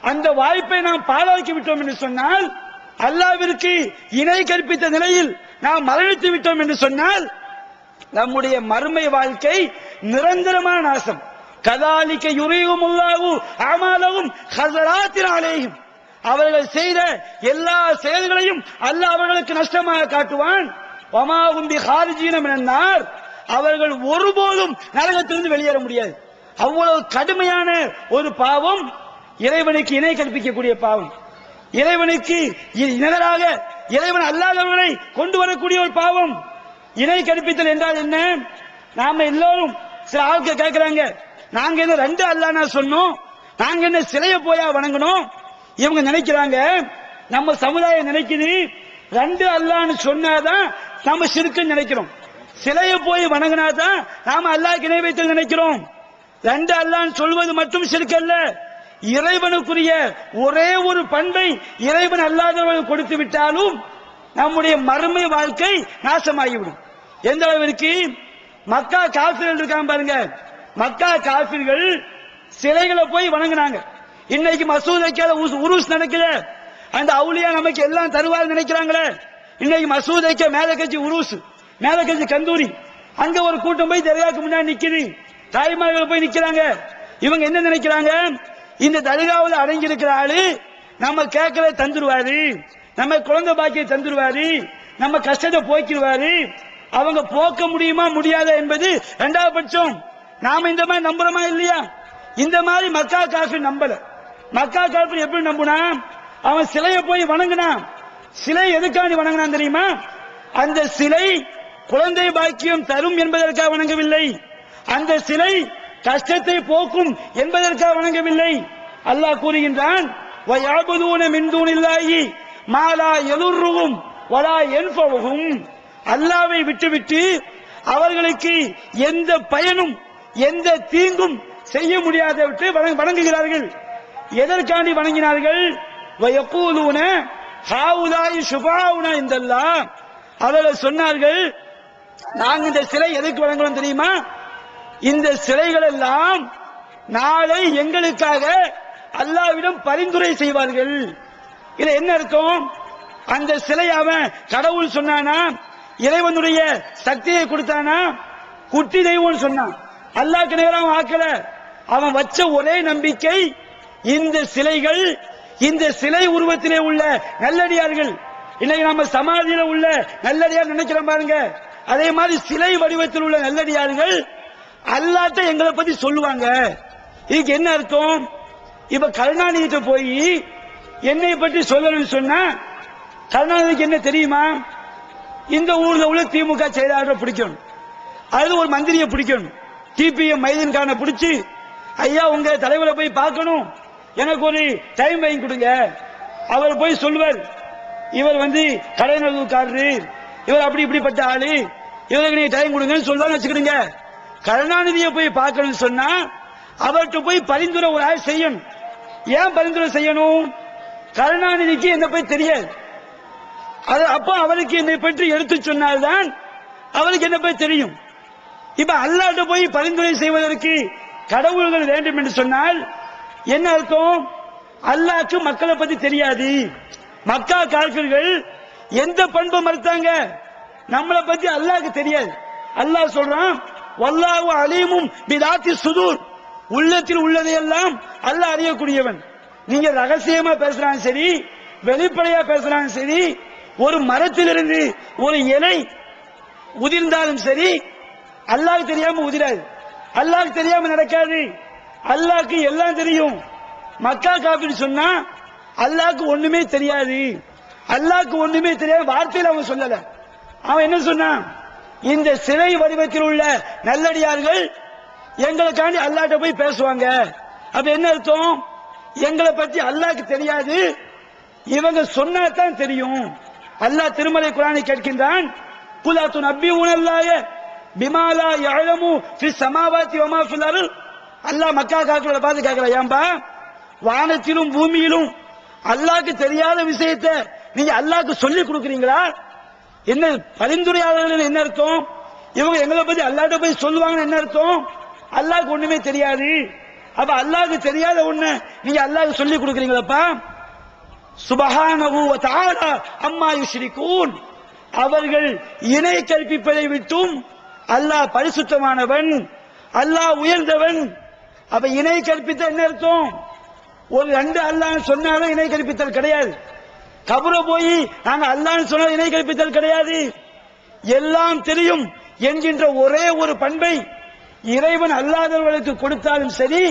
அந்த வாய்ப்பை நாம் பாழாக்கி விட்டோம் என்று சொன்னால், அல்லாஹ்விற்கு இணை கற்பித்த நிலையில் நாம் மரணித்து விட்டோம் என்று சொன்னால், நம்முடைய மறுமை வாழ்க்கை நிரந்தரமான நாசம். கதாலிக்க யுரீஹுமுல்லாஹு அமாலஹும் ஹஸராத்தின் அலைஹிம். அவர்கள் செய்த எல்லா செயல்களையும் அல்லாஹ் அவர்களுக்கு நஷ்டமாக காட்டுவான். வமாஹும் பிஹாரிஜீன மினன் நார், அவர்கள் ஒருபோதும் நரகத்திலிருந்து வெளியேற முடியாது. அவ்வளவு கடுமையான ஒரு பாவம், இறைவனுக்கு இணை கற்பிக்கக்கூடிய பாவம், இறைவனுக்கு நிகராக இறைவன் அல்லாதவர்களை கொண்டு வரக்கூடிய ஒரு பாவம். இணை கற்பித்தல் என்றால் என்ன? நாம எல்லோரும் சில ஆட்கள் கேட்கிறாங்க, நாங்க என்ன ரெண்டு அல்லாஹ்னா சொன்னோம், நாங்க என்ன சிலைய போயா வணங்கணும்? இவங்க நினைக்கிறாங்க, நம்ம சமுதாயம் நினைக்குது ரெண்டு அல்லாஹ்னு சொன்னாதான் நாம ஷிர்க்குன்னு நினைக்கிறோம், சிலைய போய் வணங்கினாதான் நாம அல்லாஹ்க்கு இணை வைத்து நினைக்கிறோம். ரெண்டு அல்லாஹ்னு சொல்வது மட்டும் ஷிர்க் அல்ல. இறைவனுக்குரிய ஒரே ஒரு பண்பை இறைவன் அல்லாதவர்கள் கொடுத்து விட்டாலும் நம்முடைய மறுமை வாழ்க்கை நாசமாகிவிடும். எந்த அளவிற்கு? மக்கா காஃபிர்கள் இருக்காங்க பாருங்க, மக்கா காஃபிர்கள் சிலைகளை போய் வணங்கினாங்க. இன்னைக்கு மசூத் வைக்காத உருஸ் நடக்கல, அந்த அவுலியா நமக்கு எல்லாம் தருவார் நினைக்கிறாங்களே. இன்னைக்கு மசூத் வைக்க மேல கட்சி உருஸ், மேல கட்சி கந்தூரி, அங்க ஒரு கூட்டம் போய் தர்காவுக்கு முன்னாடி நிக்குது, தாய்மார்கள் போய் நிக்கிறாங்க. இவங்க என்ன நினைக்கிறாங்க? இந்த தர்காவில் அடங்கி இருக்கிற ஆளு நம்ம கேட்கல தந்துருவாரு, நம்ம குழந்தை பாக்கிய தந்துருவாரு, நம்ம கஷ்டத்தை போக்கிடுவாரு. அவங்க போக்க முடியுமா முடியாதா என்பது இரண்டாவது பட்சம். நாம இந்த மாதிரி நம்புறோமா இல்லையா? இந்த மாதிரி மக்கா காஃபிர் நம்பல. மக்கா காஃபிர் எப்படி நம்புனா? அவன் சிலையை போய் வணங்கினான். சிலை எதுக்காண்டி வணங்கினான் தெரியுமா? அந்த சிலை குழந்தை பாக்கியம் தரும் என்பதற்காக வணங்கவில்லை, அந்த சிலை கஷ்டத்தை போக்கும் என்பதற்காக வணங்கவில்லை. அல்லாஹ் கூறுகின்றான், வயஅபுதூன மின் தூனில்லாஹி மா லா யதுர்ருஹும் வலா யன்ஃபஉஹும். அல்லாஹ்வை விட்டுவிட்டு அவர்களுக்கு எந்த பயனும் எந்த தீங்கும் செய்ய முடியாத விட்டு வணங்குகிறார்கள். எதற்காண்டி வணங்கினார்கள்? வயகூலூன ஹாவுலாய் ஷுஃபாஉனா இந்தல்லாஹ். அவர்கள் சொன்னார்கள், நாங்க இந்த சிலை எதுக்கு வணங்குறோம் தெரியுமா? இந்த சிலைகள் எல்லாம் நாளை எங்களுக்காக அல்லாஹ்விடம் பரிந்துரை செய்வார்கள். இது என்ன அர்த்தம்? அந்த சிலை அவன் கடவுள் சொன்னானா, இறைவனுடைய சக்தியை கொடுத்தானா, குட்டி தெய்வம் சொன்னான், அல்லாஹ்க்கு நேரம் ஆக்கல. அவன் வச்ச ஒரே நம்பிக்கை இந்த சிலைகள், இந்த சிலை உருவத்திலே உள்ள நல்லடியார்கள். இன்னைக்கு நம்ம சமாதியில உள்ள நல்லடியார் நினைக்கிறோம் பாருங்க, அதே மாதிரி சிலை வடிவத்தில் உள்ள நல்லடியார்கள் அல்லாஹ்ட்ட எங்களை பத்தி சொல்லுவாங்க. இதுக்கு என்ன அர்த்தம்? இப்ப கருணாநிதிட்ட போய் என்னை பற்றி சொல்லணும்னு சொன்னா கருணாநிதிக்கு என்ன தெரியுமா? இந்த ஊர்ல உள்ள திமுக செயலாளரை பிடிக்கணும், அது ஒரு மந்திரியை பிடிக்கணும், டிபிஎம் மைதீன் கானை பிடிச்சு ஐயா உங்க தலைவரை போய் பார்க்கணும், எனக்கு ஒரு டைம் வாங்கி கொடுங்க. அவர் போய் சொல்லுவார், இவர் கடைநல்லூர்காரரு, இவர் அப்படி இப்படிப்பட்ட ஆளு, இவருக்கு நீங்க டைம் கொடுங்கன்னு சொல்லுவாங்க வச்சுக்கிடுங்க. கருணாநிதியை போய் பார்க்கணும்னு சொன்னா அவர்கிட்ட போய் பரிந்துரை ஒரு ஆள் செய்யணும். ஏன் பரிந்துரை செய்யணும்? கருணாநிதிக்கு என்னை பற்றி தெரியாது. அது அப்போ அவருக்கு என்னை பற்றி எடுத்து சொன்னால்தான் அவருக்கு என்ன பற்றி தெரியும். இப்ப அல்லாஹ்ட்ட போய் பரிந்துரை செய்வதற்கு கடவுள்கள் வேண்டும் என்று சொன்னால் என்ன அர்த்தம்? அல்லாஹ்க்கு மக்களை பத்தி தெரியாது. மக்கா காஃபிர்கள் எந்த பண்பை மறுத்தாங்க? நம்மளை பத்தி அல்லாஹ்க்கு தெரியாது. அல்லாஹ் சொல்றான், வல்லாஹு அலீமும் பிதாத்தி சுதூர், உள்ளத்தில் உள்ளதையெல்லாம் அல்லாஹ் அறியக்கூடியவன். நீங்க ரகசியமா பேசுறாங்க சரி, வெளிப்படையா பேசுறாங்க சரி, ஒரு மரத்திலிருந்து ஒரு இலை உதிர்ந்தாலும் சரி அல்லாஹ்க்கு தெரியாம உதிராது, அல்லாஹ்க்கு தெரியாம நடக்காது. அல்லாஹ்க்கு எல்லாம் தெரியும். மக்கா காஃபிர் சொன்னா அல்லாஹ்க்கு ஒண்ணுமே தெரியாது, அல்லாஹ்க்கு ஒண்ணுமே தெரியாது வார்த்தையில் அவன் சொல்லல. அவன் என்ன சொன்னான்? இந்த சிலை வடிவத்தில் உள்ள நல்லடியார்கள் எங்களுக்காண்டி அல்லாஹ்ட்ட போய் பேசுவாங்க. அப்ப என்ன அர்த்தம்? எங்களை பத்தி அல்லாஹ்க்கு தெரியாது, இவங்க சொன்னாதான் தெரியும். அல்லாஹ் திருமலை குர்ஆனை கேட்கின்றான், குலாத்து நபி உனல்லாய பிமாலா யஅலமு ஃபி ஸமாவாத்தி வமா ஃபில் அர்த். அல்லாஹ் மக்கா காஃபிரை பார்த்து கேட்கல, ஏன்பா வானத்திலும் பூமியிலும் அல்லாஹ்க்கு தெரியாத விஷயத்தை நீங்க அல்லாஹ்க்கு சொல்லி கொடுக்குறீங்களா? என்ன பரிந்துரையாளர்கள் என்ன அர்த்தம்? இவங்க எங்களை பத்தி அல்லாஹ்ட்ட போய் சொல்லுவாங்கன்னு என்ன அர்த்தம்? அல்லாஹ்க்கு ஒண்ணுமே தெரியாது. அப்ப அல்லாஹ்க்கு தெரியாத ஒண்ணு நீங்க அல்லாஹ்க்கு சொல்லி கொடுக்குறீங்களப்பா. சுப்ஹானஹு வ தஆலா அம்மா யுஷ்ரிகூன். அவர்கள் இணை கற்பிப்பதை விட்டும் அல்லாஹ் பரிசுத்தமானவன், அல்லாஹ் உயர்ந்தவன். அப்ப இணை கற்பித்த என்ன அர்த்தம்? ஒரு ரெண்டு அல்லாஹ் சொன்னாலும் இணை கற்பித்தல் கிடையாது. கபர போய் நாங்க அல்லாஹ் சொன்னால் இணை கற்பித்தல் கிடையாது. எல்லாம் தெரியும் என்கின்ற ஒரே ஒரு பண்பை இறைவன் அல்லாதவர்களுக்கு கொடுத்தாலும் சரி,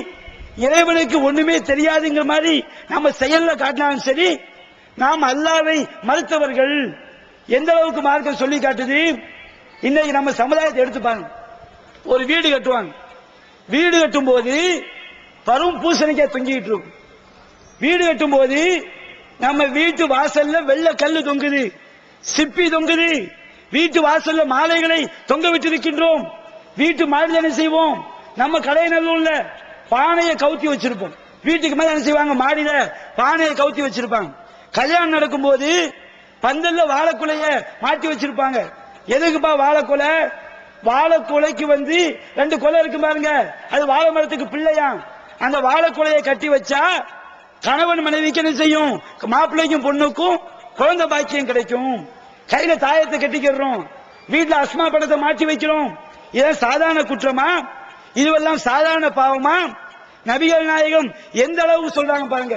இறைவனுக்கு ஒண்ணுமே தெரியாதுங்கிற மாதிரி நம்ம செயல்ல காட்டினாலும் சரி, நாம் அல்லாஹ்வை மறுத்தவர்கள். எந்த அளவுக்கு மார்க்கம் சொல்லி காட்டுது? இன்னைக்கு நம்ம சமுதாயத்தை எடுத்துப்பாங்க, ஒரு வீடு கட்டுவாங்க, வீடு கட்டும் போது பரும் பூசணிக்காய் தொங்கிட்டு இருக்கும். வீடு கட்டும் போது நம்ம வீட்டு வாசல்ல வெள்ளை கல்லு தொங்குது, சிப்பி தொங்குது, வீட்டு வாசல்ல மாலைகளை தொங்க விட்டு இருக்கின்றோம். வீட்டு மாடியில் என்ன செய்வோம்? நம்ம கடைநல்லூர்ல பானையை கவுத்தி வச்சிருப்போம். வீட்டுக்கு மேல என்ன செய்வாங்க? மாடியில பானையை கவுத்தி வச்சிருப்பாங்க. கல்யாணம் நடக்கும் போது பந்தல்ல வாழைக்குலைய மாட்டி வச்சிருப்பாங்க. எதுக்குப்பா வாழைக்குலை? வாழைக்குலைக்கு ரெண்டு கொலை இருக்கு பாருங்க, அது வாழை மரத்துக்கு பிள்ளையா. அந்த வாழைக்குலையை கட்டி வச்சா கணவன் மனைவிக்கு என்ன செய்யும்? மாப்பிள்ளைக்கும் பொண்ணுக்கும் குழந்தை பாக்கியம் கிடைக்கும். கையில தாயத்தை கட்டிக்கிறோம், வீட்டுல அஸ்மா படத்தை மாட்டி வைக்கிறோம். இதெல்லாம் சாதாரண குற்றமா? இதுவெல்லாம் சாதாரண பாவமா? நபிகள் நாயகம் எந்த அளவுக்கு சொல்றாங்க பாருங்க.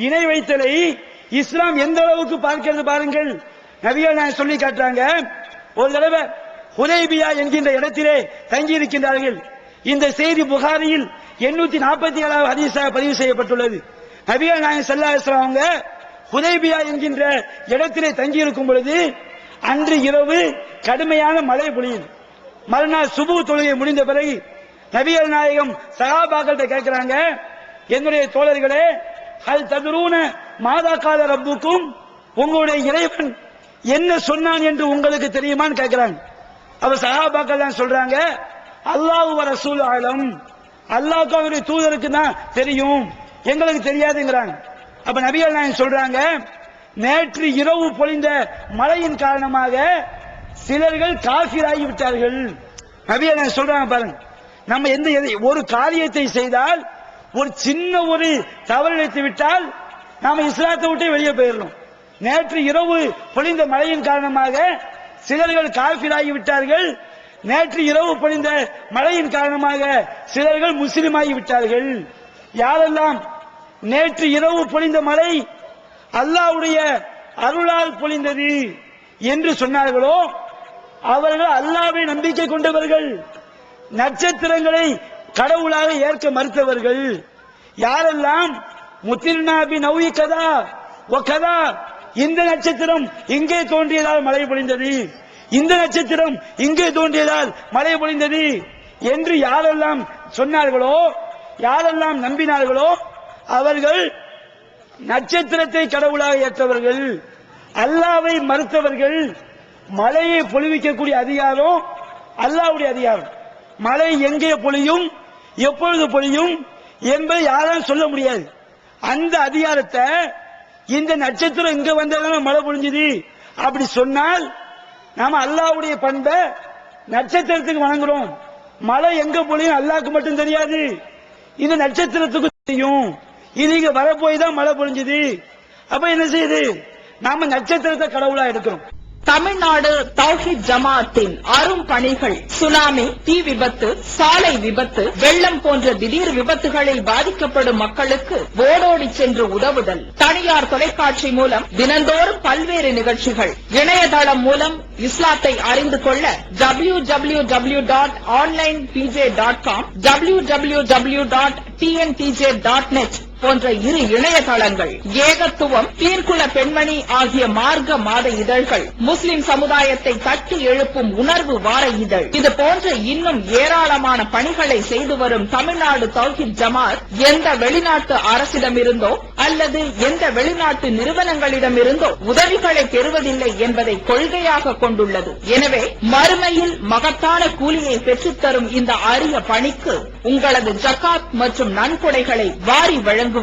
இணை வைத்தலை இஸ்லாம் எந்த அளவுக்கு பார்க்கிறது பாருங்கள். நபிகள் நாயகம் சொல்லி காட்டுறாங்க. ஒரு தடவை ஹுதைபியா என்கின்ற இடத்திலே தங்கி இருக்கின்றார்கள். இந்த செய்தி புகாரியில் 847 ஹதீஸாக பதிவு செய்யப்பட்டுள்ளது. நபிகள் நாயகம் ஸல்லல்லாஹு அலைஹி வஸல்லம் அவங்க ஹுதைபியா என்கின்ற இடத்திலே தங்கி இருக்கும் பொழுது அன்று இரவு கடுமையான மழை பொழியுது. மறுநாள் சுபு தொழுகை முடிந்த பிறகு நபிகள் நாயகம் சஹாபாக்கள்கிட்ட கேட்கிறாங்க, என்னுடைய தோழர்களே, ஹல் ததுரூன மாதா கால ரப்புக்கும், உங்களுடைய இறைவன் என்ன சொன்னான் என்று உங்களுக்கு தெரியுமான்னு கேட்கிறாங்க. அப்ப சஹாபாக்கள் தான் சொல்றாங்க, அல்லாஹு வ ரசூல் ஆலம், அல்லாஹ்வுக்கு அவருடைய தூதருக்கு தான் தெரியும், எங்களுக்கு தெரியாதுங்கிறாங்க. அப்ப நபிகள் நாயகம் சொல்றாங்க, நேற்று இரவு பொழிந்த மழையின் காரணமாக சிலர்கள் காஃபிராகி விட்டார்கள். நபிகள் நாயகம் சொல்றாங்க பாருங்க, நம்ம ஒரு காரியத்தை செய்தால், ஒரு சின்ன ஒரு தவறு இழைத்து விட்டால் நாம இஸ்லாத்தை விட்டு வெளியே போயிடணும். நேற்று இரவு பொழிந்த மழையின் காரணமாக சிலர்கள் காஃபிராகி விட்டார்கள், நேற்று இரவு பொழிந்த மழையின் காரணமாக சிலர்கள் முஸ்லிமாகி விட்டார்கள். யாரெல்லாம் நேற்று இரவு பொழிந்த மழை அல்லாஹ்வுடைய அருளால் பொழிந்தது என்று சொன்னார்களோ அவர்கள் அல்லாஹ்வை நம்பிக்கை கொண்டவர்கள், நட்சத்திரங்களை கடவுளாக ஏற்க மறுத்தவர்கள். யாரெல்லாம் முத்திர்னா பி நௌயி கதா வ கதா, இந்த நட்சத்திரம் இங்கே தோன்றியதால் மழை பொழிந்தது, இந்த நட்சத்திரம் இங்கே தோன்றியதால் மழை பொழிந்தது என்று யாரெல்லாம் சொன்னார்களோ, யாரெல்லாம் நம்பினார்களோ அவர்கள் நட்சத்திரத்தை கடவுளாக ஏற்றவர்கள், அல்லாவை மறுத்தவர்கள். மழையை பொழிவிக்கக்கூடிய அதிகாரம் அல்லாஹ்வுடைய அதிகாரம். மழை எங்கே பொழியும், எப்பொழுது பொழியும் என்பதை யாரும் சொல்ல முடியாது. அந்த அதிகாரத்தை இந்த நட்சத்திரம் இங்க வந்ததால மழை பொழிஞ்சுது அப்படி சொன்னால் நாம அல்லாஹ்வுடைய பண்பை நட்சத்திரத்துக்கு வணங்குறோம். மழை எங்க பொழியும் அல்லாஹ்க்கு மட்டும் தெரியாது, இந்த நட்சத்திரத்துக்கு தெரியும். இது இங்க வரப்போய் தான் மழை பொழிஞ்சுது. அப்ப என்ன செய்யுது, நாம நட்சத்திரத்தை கடவுளா எடுக்கிறோம். தமிழ்நாடு தௌஹீத் ஜமாஅத்தின் அரும் பணிகள் சுனாமி, தீ விபத்து, சாலை விபத்து, வெள்ளம் போன்ற திடீர் விபத்துகளில் பாதிக்கப்படும் மக்களுக்கு ஓடோடி சென்று உதவுதல், தனியார் தொலைக்காட்சி மூலம் தினந்தோறும் பல்வேறு நிகழ்ச்சிகள், இணையதளம் மூலம் இஸ்லாத்தை அறிந்து கொள்ள www.onlinepj.com, www.tntj.net போன்ற இரு இணையதளங்கள், ஏகத்துவம், தீர்க்குல பெண்மணி ஆகிய மார்க்க மாத இதழ்கள், முஸ்லிம் சமுதாயத்தை தட்டி எழுப்பும் உணர்வு வார இதழ், இது போன்ற இன்னும் ஏராளமான பணிகளை செய்து வரும் தமிழ்நாடு தௌஹீத் ஜமாத் எந்த வெளிநாட்டு அரசிடமிருந்தோ அல்லது எந்த வெளிநாட்டு நிறுவனங்களிடமிருந்தோ உதவிகளை பெறுவதில்லை என்பதை கொள்கையாக கொண்டுள்ளது. எனவே மறுமையில் மகத்தான கூலியை பெற்றுத்தரும் இந்த அரிய பணிக்கு உங்களது ஜகாத் மற்றும் நன்கொடைகளை வாரி வழங்குவீர்.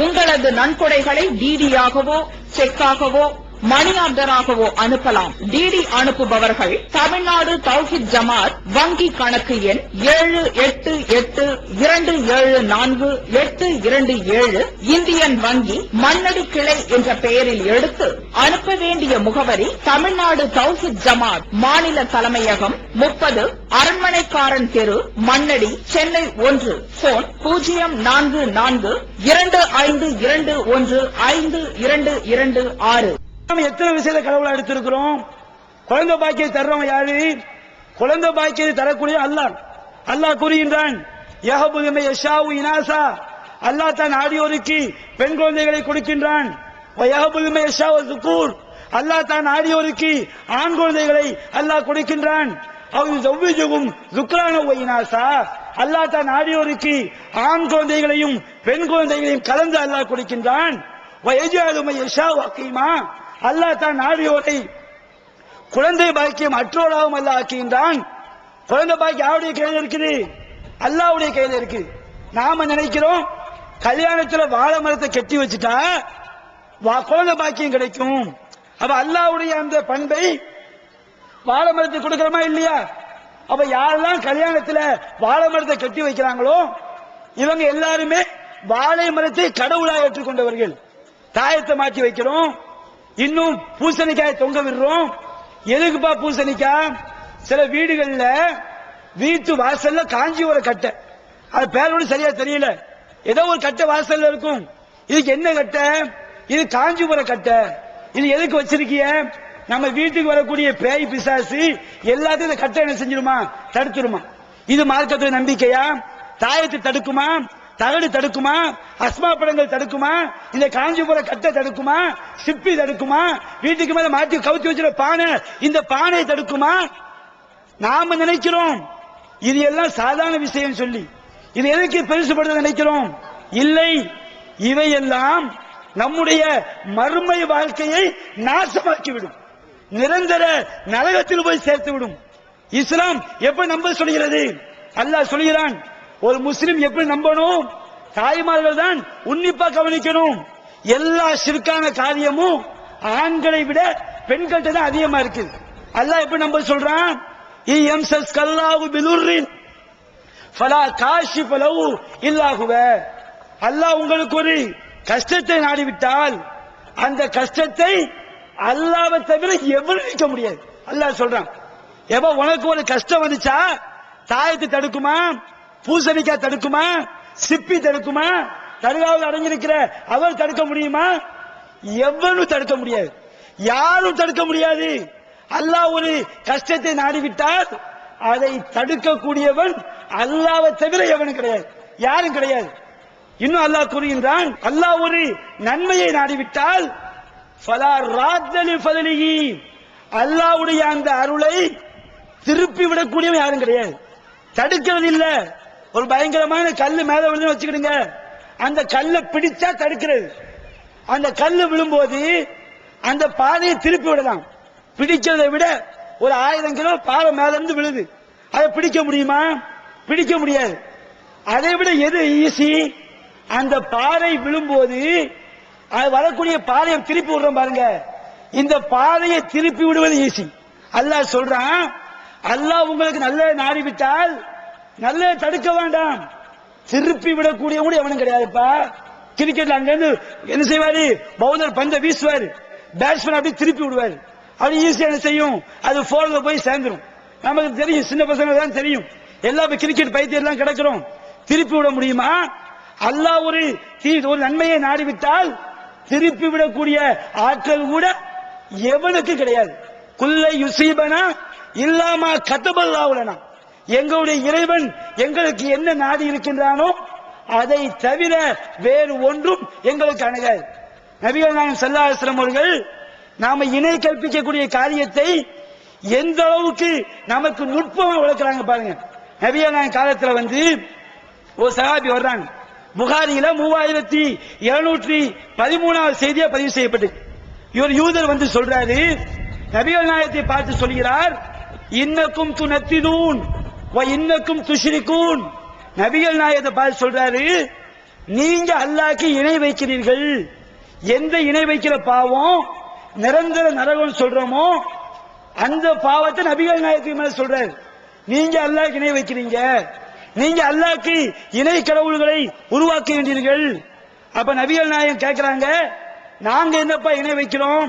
உங்களது நன்கொடைகளை டிடியாகவோ செக்காகவோ மணி ஆர்டராகவோ அனுப்பலாம். டிடி அனுப்புபவர்கள் தமிழ்நாடு தௌஹீத் ஜமாத் வங்கி கணக்கு எண் 7882748227 இந்தியன் வங்கி மண்ணடி கிளை என்ற பெயரில் எடுத்து அனுப்ப வேண்டிய முகவரி தமிழ்நாடு தௌஹீத் ஜமாத் மாநில தலைமையகம் 30 அரண்மனைக்காரன் தெரு, மண்ணடி, சென்னை 1. போன் 044215215226. நாம எத்தனை விஷயத்தை கடவுளா எடுத்திருக்கிறோம். குழந்தை பாக்கியை தர்றவங்க யாரு? குழந்தை பாக்கியத்தை தரக்கூடிய அல்லாஹ். அல்லாஹ் கூறுகின்றான், யஹபுலிமை யஷாவு இனாசா, அல்லாஹ் தான் ஆடியோருக்கு பெண் குழந்தைகளை கொடுக்கின்றான். யஹபுலிமை யஷாவு ஸுகூர், அல்லாஹ் தான் ஆடியோருக்கு ஆண் குழந்தைகளை அல்லாஹ் கொடுக்கின்றான். அவர் ஜவ்விஜுகும் ஸுக்ரான வ இனாசா, அல்லாஹ் தான் ஆடியோருக்கு ஆண் குழந்தைகளையும் பெண் குழந்தைகளையும் கலந்து அல்லாஹ் கொடுக்கின்றான். வயஜஅலுமை யஷாவு அகீமா, அல்லாஹ் தான் ஆடியோரை குழந்தை பாக்கியம் அற்றோராகவும் அல்லாஹ் ஆக்குகின்றான். குழந்தை பாக்கியம் யாருடைய கையில் இருக்குது? அல்லாஹ்வுடைய கையில் இருக்கு. நாம நினைக்கிறோம் கல்யாணத்துல வாழை மரத்தை கட்டி வச்சுட்டா குழந்தை பாக்கியம் கிடைக்கும். அப்ப அல்லாஹ்வுடைய அந்த பண்பை வாழை மரத்தை கொடுக்கிறோமா இல்லையா? அப்ப யாரெல்லாம் கல்யாணத்துல வாழை மரத்தை கட்டி வைக்கிறாங்களோ இவங்க எல்லாருமே வாழை மரத்தை கடவுளாக ஏற்றுக்கொண்டவர்கள். தாயத்தை மாற்றி வைக்கிறோம், இன்னும் பூசணிக்காய் தொங்க விடுறோம். எதுக்குப்பா பூசணிக்காய்? சில வீடுகள்ல வீட்டு வாசல்ல காஞ்சிபுர கட்டை, அது பேரோடு சரியா தெரியல, ஏதோ ஒரு கட்டை வாசல்ல இருக்கும். இதுக்கு என்ன கட்டை? இது காஞ்சிபுர கட்டை. இது எதுக்கு வச்சிருக்கிய? நம்ம வீட்டுக்கு வரக்கூடிய பேய் பிசாசு எல்லாத்தையும் இந்த கட்டை என்ன செஞ்சிருமா? தடுத்துருமா. இது மார்க்கத்துடைய நம்பிக்கையா? தாயத்தை தடுக்குமா? தகடு தடுக்குமா? அஸ்மா படங்கள் தடுக்குமா? இந்த காஞ்சிபுர கட்டை தடுக்குமா? சிப்பி தடுக்குமா? வீட்டுக்கு மேல மாட்டி கவுத்தி வச்சிருக்க பானை, இந்த பானை தடுக்குமா? நாம நினைக்கிறோம் இது எல்லாம் சாதாரண விஷயம் சொல்லி இது எதுக்கு பெருசுபடுத்த நினைக்கிறோம். இல்லை, இவையெல்லாம் நம்முடைய மறுமை வாழ்க்கையை நாசமாக்கிவிடும், நிரந்தர நரகத்தில் போய் சேர்த்து விடும். இஸ்லாம் எப்படி நம்ப சொல்கிறது? அல்லாஹ் சொல்கிறான், ஒரு முஸ்லிம் எப்படி நம்பணும்? தாய்மார்கள் தான் உன்னிப்பா கவனிக்கணும். எல்லா ஷிர்கான காரியமும் ஆண்களை விட பெண்கள்கிட்ட தான் அதிகமா இருக்கு. அல்லாஹ் எப்படி நம்ப சொல்றான்? இயம்சஸ்கல்லாஹு பிதுர்ரின் ஃபலா காஷிஃப லஹு இல்லா ஹுவ. அல்லாஹ் உங்களுக்கு ஒரு கஷ்டத்தை நாடிவிட்டால் அந்த கஷ்டத்தை அல்லாஹ்வை தவிர எவரும் நீக்க முடியாது. அல்லாஹ் சொல்றான், எப்ப உனக்கு ஒரு கஷ்டம் வந்துச்சா தாயத்தை தடுக்குமா? பூசணிக்காய் தடுக்குமா? சிப்பி தடுக்குமா? தடுகாவில் அடங்கியிருக்கிற அவர் தடுக்க முடியுமா? எவனும் தடுக்க முடியாது, யாரும் தடுக்க முடியாது. அல்லாஹ் ஒரு கஷ்டத்தை நாடிவிட்டால் அதை தடுக்கக்கூடியவன் அல்லாஹ்வை தவிர எவனும் கிடையாது, யாரும் கிடையாது. இன்னும் அல்லாஹ் கூறுகின்றான், அல்லாஹ் ஒரு நன்மையை நாடிவிட்டால் ஃபலா ராத்த லிஃபலிஹி, அல்லாஹ்வுடைய அந்த அருளை திருப்பி விடக்கூடியவன் யாரும் கிடையாது, தடுக்கிறது இல்ல. ஒரு பயங்கரமான கல்லு மேல விழுந்து வச்சுக்கிடுங்க, அந்த கல்லை பிடிச்சா தடுக்கிறது. அந்த கல்லு விழும்போது அந்த பாதையை திருப்பி விடலாம். பிடிக்கிறதை விட ஒரு 1000 கிலோ பாறை மேல இருந்து விழுது, அதை பிடிக்க முடியுமா? பிடிக்க முடியாது. அதை விட எது ஈஸி? அந்த பாறை விழும்போது அது வரக்கூடிய பாதையை திருப்பி விடுறோம் பாருங்க, இந்த பாதையை திருப்பி விடுவது ஈஸி. அல்லாஹ் சொல்றான், அல்லாஹ் உங்களுக்கு நல்ல நாடி விட்டால் நல்ல தடுக்க வேண்டாம், திருப்பி விடக்கூடிய கூட எவனும் கிடையாதுப்பா. கிரிக்கெட்ல அங்க இருந்து என்ன செய்வாரு, பவுலர் பந்த வீசுவாரு, பேட்ஸ்மேன் அப்படி திருப்பி விடுவாரு, அது ஈஸியா என்ன செய்யும், அது போர்ல போய் சேர்ந்துரும். நமக்கு தெரியும், சின்ன பசங்க தான் தெரியும், எல்லா கிரிக்கெட் பைத்தியம் எல்லாம் கிடக்கிறோம். திருப்பி விட முடியுமா? அல்லாஹ் ஒரு நன்மையை நாடிவிட்டால் திருப்பி விடக்கூடிய ஆற்றல் கூட எவனுக்கு கிடையாது. குல்லை யுசீபனா இல்லாமா கதபல்லாவுலனா, எங்களுடைய இறைவன் எங்களுக்கு என்ன நாடி இருக்கின்றானோ அதை தவிர வேறு ஒன்றும் எங்களுக்கு அணுகாது. நபிகள் நாயகம் ஸல்லல்லாஹு அலைஹி வஸல்லம் அவர்கள் நாம இணை கற்பிக்கக்கூடிய காரியத்தை எந்த அளவுக்கு நமக்கு நுட்பமா விளக்குறாங்க பாருங்க. நபிகள் நாயகம் காலத்துல ஒரு சஹாபி வர்றாங்க, புகாரியில 3713வது செய்தியா பதிவு செய்யப்பட்டு, இவர் யூதர் சொல்றாரு, நபிகள் நாயகத்தை பார்த்து சொல்கிறார், இன்னக்கும் துனத்தினூன் வ இன்னக்கும் துஷ்ரிகூன். நபிகள் நாயகத்தை பார்த்து சொல்றாரு, நீங்க அல்லாஹ்க்கு இணை வைக்கிறீர்கள், எந்த இணை வைக்கிற பாவம் நிரந்தர நரகம் சொல்றோமோ அந்த பாவத்தை நபிகள் நாயகத்துக்கு மேல சொல்றாரு. நீங்க அல்லாஹ்க்கு இணை வைக்கிறீங்க, நீங்க அல்லாஹ்க்கு இணை கடவுள்களை உருவாக்குகின்றீர்கள். அப்ப நபிகள் நாயகம் கேட்கிறாங்க, நாங்க என்னப்பா இணை வைக்கிறோம்?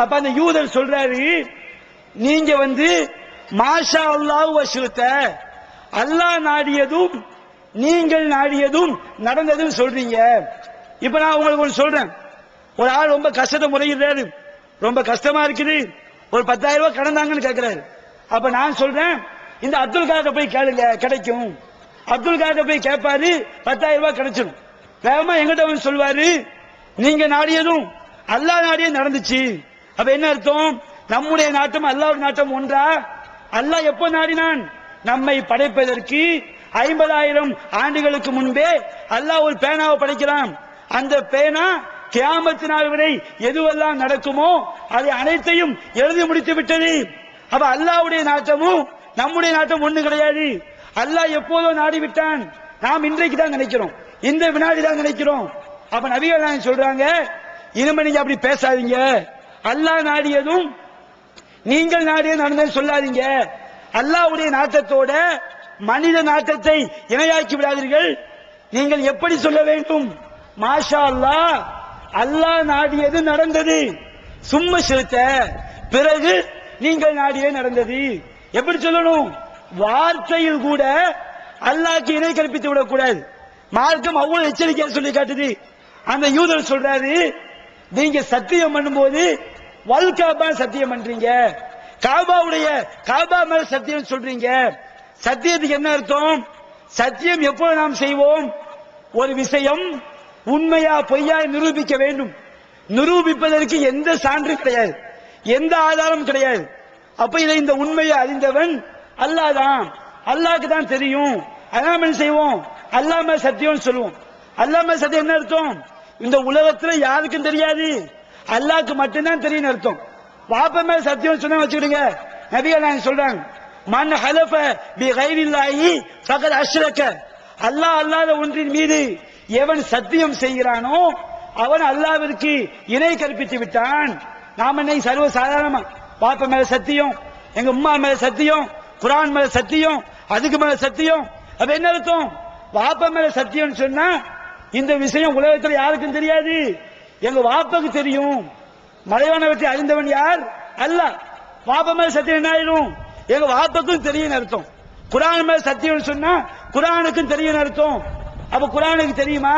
அப்ப அந்த யூதர் சொல்றாரு, நீங்க மாஷா அல்லாஹ் வஷ்ருத்த, அல்லாஹ் நாடியதும் நீங்கள் நாடியதும் நடந்ததும் சொல்றீங்க. இப்ப நான் உங்களுக்கு ஒன்று சொல்றேன், ஒரு ஆள் ரொம்ப கஷ்டத்தை முறையிடுறாரு, ரொம்ப கஷ்டமா இருக்குது, ஒரு 10,000 ரூபாய் கடந்தாங்கன்னு கேட்கிறாரு. அப்ப நான் சொல்றேன், இந்த அப்துல் காதர் போய் கேளுங்க கிடைக்கும். அப்துல் காதர் போய் கேட்பாரு, 10,000 ரூபாய் கிடைச்சிடும். வேகமா எங்கிட்ட சொல்வாரு, நீங்க நாடியதும் அல்லாஹ் நாடியது நடந்துச்சு. அப்ப என்ன அர்த்தம்? நம்முடைய நாட்டம் அல்லாஹ்வுடைய நாட்டம் ஒன்றா? அல்லாஹ் எப்போ நாடினான்? நம்மை படைப்பதற்கு 50,000 ஆண்டுகளுக்கு முன்பே அல்லாஹ் ஒரு பேனாவை படைக்கிறான். அந்த பேனா கியாமத் நாள் வரை எதுவெல்லாம் நடக்குமோ அதை அனைத்தையும் எழுதி முடித்து விட்டது. அப்ப அல்லாஹ்வுடைய நாட்டமும் நம்முடைய நாட்டம் ஒண்ணு கிடையாது. அல்லாஹ் எப்போதோ நாடி விட்டான், நாம் இன்றைக்கு தான் நினைக்கிறோம், இந்த வினாடி தான் நினைக்கிறோம். அப்ப நபிகள் நாயகம் சொல்றாங்க, இனிமே நீங்க அப்படி பேசாதீங்க, அல்லாஹ் நாடியதும் நீங்கள் நாடியதும் நடந்தது சொல்லாதீங்க. அல்லாஹ்வுடைய நாட்டத்தோட மனித நாட்டத்தை இணையாக்கி விடாதீர்கள். நீங்கள் எப்படி சொல்ல வேண்டும்? மாஷா அல்லாஹ், அல்லாஹ் நாடியது நடந்தது, சும்மா செலுத்த பிறகு நீங்கள் நாடியது நடந்தது. எப்படி சொல்லணும்? வார்த்தையில் கூட அல்லாஹ்க்கு இணை கற்பித்து விடக்கூடாது. மார்க்கம் அவ்வளவு எச்சரிக்கையா சொல்லி காட்டுது. அந்த யூதர் சொல்றாரு, நீங்க சத்தியம் பண்ணும்போது வல்காபா சத்தியம் பண்றீங்க, காபா மேல சத்தியம் சொல்றீங்க. சத்தியத்துக்கு என்ன அர்த்தம்? சத்தியம் எப்போ நாம் செய்வோம்? ஒரு விஷயம் உண்மையா பொய்யா நிரூபிக்க வேண்டும். நிரூபிப்பதற்கு எந்த சான்று கிடையாது, எந்த ஆதாரம் கிடையாது. அப்ப இதை இந்த உண்மையை அறிந்தவன் அல்லாஹ் தான், அல்லாஹ்க்கு தான் தெரியும். அதனால என்ன செய்வோம்? அல்லாஹ் மேல சத்தியம் சொல்லுவோம். அல்லாஹ் மேல சத்தியம் என்ன அர்த்தம்? இந்த உலகத்துல யாருக்கும் தெரியாது, அல்லாஹ்க்கு மட்டும்தான் தெரியும் அர்த்தம். வாப்ப மேல சத்தியம் சொன்னா வச்சுக்கிடுங்க, நபிகள் நாயகம் சொல்றாங்க, மன் ஹலஃப பி கைரில்லாஹி ஃபகத் அஷ்ரக, அல்லாஹ் அல்லாத ஒன்றின் மீது எவன் சத்தியம் செய்கிறானோ அவன் அல்லாஹ்விற்கு இணை கற்பித்து விட்டான். நாம இன்னைக்கு சர்வ சாதாரணமா பாப்ப மேல சத்தியம், எங்க உம்மா மேல சத்தியம், குர்ஆன் மேல சத்தியம், அதுக்கு மேல சத்தியம். அப்ப என்ன அர்த்தம்? வாப்ப மேல சத்தியம் சொன்னா இந்த விஷயம் உலகத்துல யாருக்கும் தெரியாது, எங்க வாப்பக்கு தெரியும். மறைவானவற்றை அறிந்தவன் யார்? அல்லாஹ். வாப்ப மேல சத்தியம் என்ன ஆயிடும்? எங்க வாப்பக்கும் தெரியும் அர்த்தம். குர்ஆன் மேல சத்தியம் சொன்னா குர்ஆனுக்கும் தெரியும் அர்த்தம். அப்ப குர்ஆனுக்கு தெரியுமா?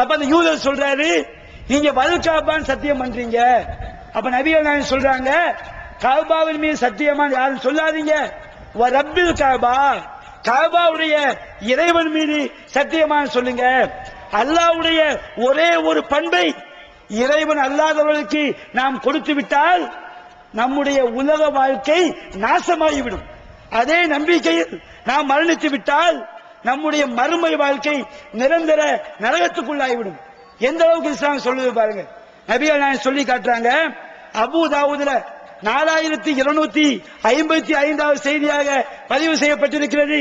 அப்ப அந்த யூதர் சொல்றாரு, நீங்க வல்காபான்னு சத்தியம் பண்றீங்க. அப்ப நபிகள் நாயகம் சொல்றாங்க, காபாவின் மீது சத்தியமா யாரும் சொல்லாதீங்க, ரப்பில் காபா, காபாவுடைய இறைவன் மீது சத்தியமா சொல்லுங்க. அல்லாஹ்வுடைய ஒரே ஒரு பண்பை இறைவன் அல்லாதவர்களுக்கு நாம் கொடுத்து விட்டால் நம்முடைய உலக வாழ்க்கை நாசமாகிவிடும். அதே நம்பிக்கையில் நாம் மரணித்து விட்டால் நம்முடைய மறுமை வாழ்க்கை நிரந்தர நரகத்துக்குள்ளாகிவிடும். எந்த அளவுக்கு இஸ்லாம் சொல்லுது பாருங்க. நபிகள் நாயகம் சொல்லி காட்டுறாங்க. அபூ தாவூதுல 4255வது செய்தியாக பதிவு செய்யப்பட்டிருக்கிறது.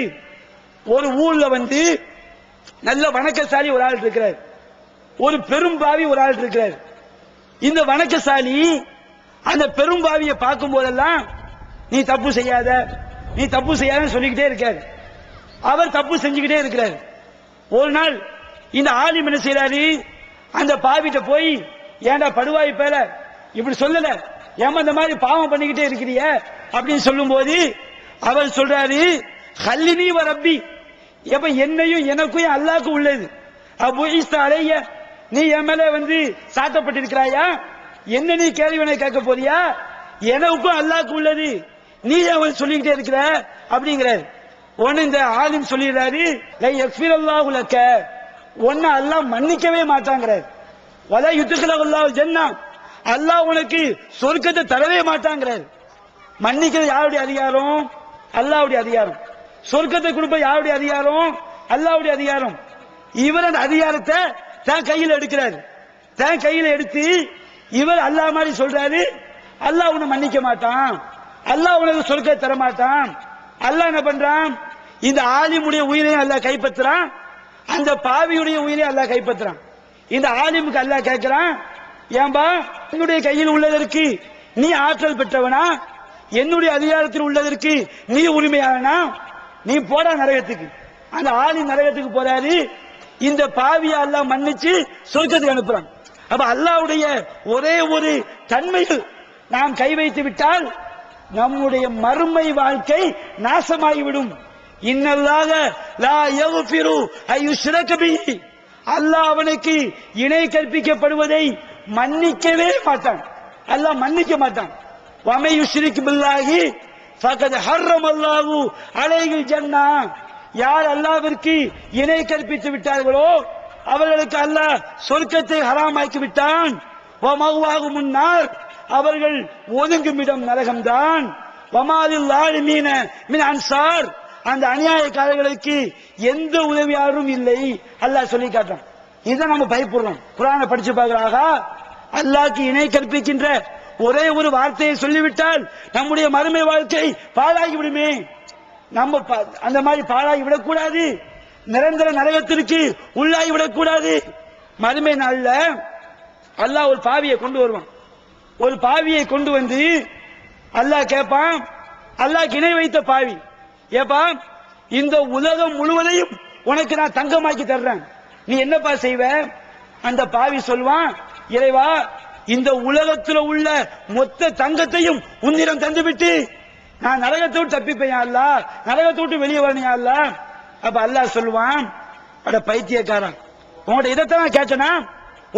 ஒரு ஊர்ல நல்ல வணக்கசாலி ஒரு ஆள் இருக்கிறார், ஒரு பெரும்பாவி ஒரு ஆள் இருக்கிறார். இந்த வணக்கசாலி அந்த பெரும்பாவியை பார்க்கும் போதெல்லாம் நீ தப்பு செய்யாத, நீ தப்பு செய்யாத சொல்லிக்கிட்டே இருக்காரு. அவர் தப்பு செஞ்சுக்கிட்டே இருக்கிறார். ஒரு நாள் இந்த ஆலிம் என்ன செய்யறாரு, அந்த பாவிட்ட போய், ஏண்டா படுவாய் பேர இப்படி சொல்லல, ஏமா இந்த மாதிரி பாவம் பண்ணிக்கிட்டே இருக்கிறிய அப்படின்னு சொல்லும் போது அவர் சொல்றாரு, ஹல்லினி வ ரப்பி, எப்ப என்னையும் எனக்கும் அல்லாஹ்க்கு உள்ளது, அபு ஈஸ்தா அலைய, நீ என் மேல சாட்டப்பட்டிருக்கிறாயா, என்ன நீ கேள்வினை கேட்க போறியா, எனக்கும் அல்லாஹ்க்கு உள்ளது, நீ அவன் சொல்லிக்கிட்டே இருக்கிற அப்படிங்கிறார். ஒன்னு இந்த ஆலிம் சொல்லிடுறாரு, லை யக்ஃபிரல்லாஹு லக்க, ஒன்ன அல்லாஹ் மன்னிக்கவே மாட்டாங்கிறார். வலா யுத்கிலல்லாஹு ஜன்னா, அல்லாஹ் உனக்கு சொர்க்கத்தை தரவே மாட்டாங்கிறார். மன்னிக்கிறது யாருடைய அதிகாரம்? அல்லாஹ்வுடைய அதிகாரம். சொர்க்கத்தை கொடுப்ப யாருடைய அதிகாரம்? அல்லாஹ்வுடைய அதிகாரம். இவர் அந்த அதிகாரத்தை தன் கையில் எடுக்கிறார். தன் கையில எடுத்து இவர் அல்லாஹ் மாதிரி சொல்றாரு, அல்லாஹ் உன்னை மன்னிக்க மாட்டான், அல்லாஹ் உனக்கு சொர்க்கத்தை தர மாட்டான். அல்லாஹ் என்ன பண்றான், இந்த ஆலிமுடைய உயிரையும் அல்லாஹ் கைப்பற்றுறான், அந்த பாவியுடைய உயிரையும் அல்லாஹ் கைப்பற்றுறான். இந்த ஆலிமுக்கு அல்லாஹ் கேட்கிறான், ஏன்பா என்னுடைய கையில் உள்ளதற்கு நீ ஆற்றல் பெற்றவனா, என்னுடைய அதிகாரத்தில் உள்ளதற்கு நீ உரிமையானா, நீ போடா நரகத்துக்கு. அந்த ஆலிம் நரகத்துக்கு போறாரு. இந்த பாவியை அல்லாஹ் மன்னிச்சு சொர்க்கத்துக்கு அனுப்புறான். அப்ப அல்லாஹ்வுடைய ஒரே ஒரு தன்மையில் நாம் கை வைத்து விட்டால் நம்முடைய மறுமை வாழ்க்கை நாசமாகிவிடும். இன்னல்லாஹ லா யக்ஃபிரு அய்யுஷ்ரக பிஹி, அல்லாஹ் அவனுக்கு இணை கற்பிக்கப்படுவதை மன்னிக்கவே மாட்டான். அல்லாஹ் மன்னிக்க மாட்டான். வமை யுஷ்ரிக் பில்லாஹி ஃபகத் ஹர்ரமல்லாஹு அலைஹில் ஜன்னா, யார் அல்லாஹ்விற்கு இணை கற்பித்து விட்டார்களோ அவர்களுக்கு அல்லாஹ் சொர்க்கத்தை ஹராமாக்கி விட்டான். வமவாஹு முன்னார், அவர்கள் ஒதுங்குமிடம் நரகம்தான். வமாலில் ஆலிமீன மின் அன்சார், அந்த அநியாயக்காரர்களுக்கு எந்த உதவியாளரும் இல்லை அல்லாஹ் சொல்லி காட்டான். இதை நம்ம பயப்படுறோம். குர்ஆனை படிச்சு பார்க்கறாக, அல்லாஹ்க்கு இணை கற்பிக்கின்ற ஒரே ஒரு வார்த்தையை சொல்லிவிட்டால் நம்முடைய மறுமை வாழ்க்கை பாழாகி விடுமே. நம்ம அந்த மாதிரி பாழாகி விடக்கூடாது, நிரந்தர நரகத்திற்கு உள்ளாகி விடக்கூடாது. மறுமை நாள்ல அல்லாஹ் ஒரு பாவியை கொண்டு வருவான். ஒரு பாவியை கொண்டு வந்து அல்லாஹ் கேட்பான், அல்லாஹ் இணை வைத்த பாவி, ஏப்பா இந்த உலகம் முழுவதையும் உனக்கு நான் தங்கமாக்கி தர்றேன், நீ என்னப்பா செய்வ? அந்த பாவி சொல்வான், இறைவா இந்த உலகத்தில் உள்ள மொத்த தங்கத்தையும் உன்னிடம் தந்துவிட்டு நான் நரகத்தை விட்டு தப்பிப்பேன் அல்லாஹ், நரகத்தை விட்டு வெளியே வரணும் அல்லாஹ். அப்ப அல்லாஹ் சொல்லுவான், அட பைத்தியக்காரன், உங்கள்ட்ட இதைத்தான் நான் கேட்டனா,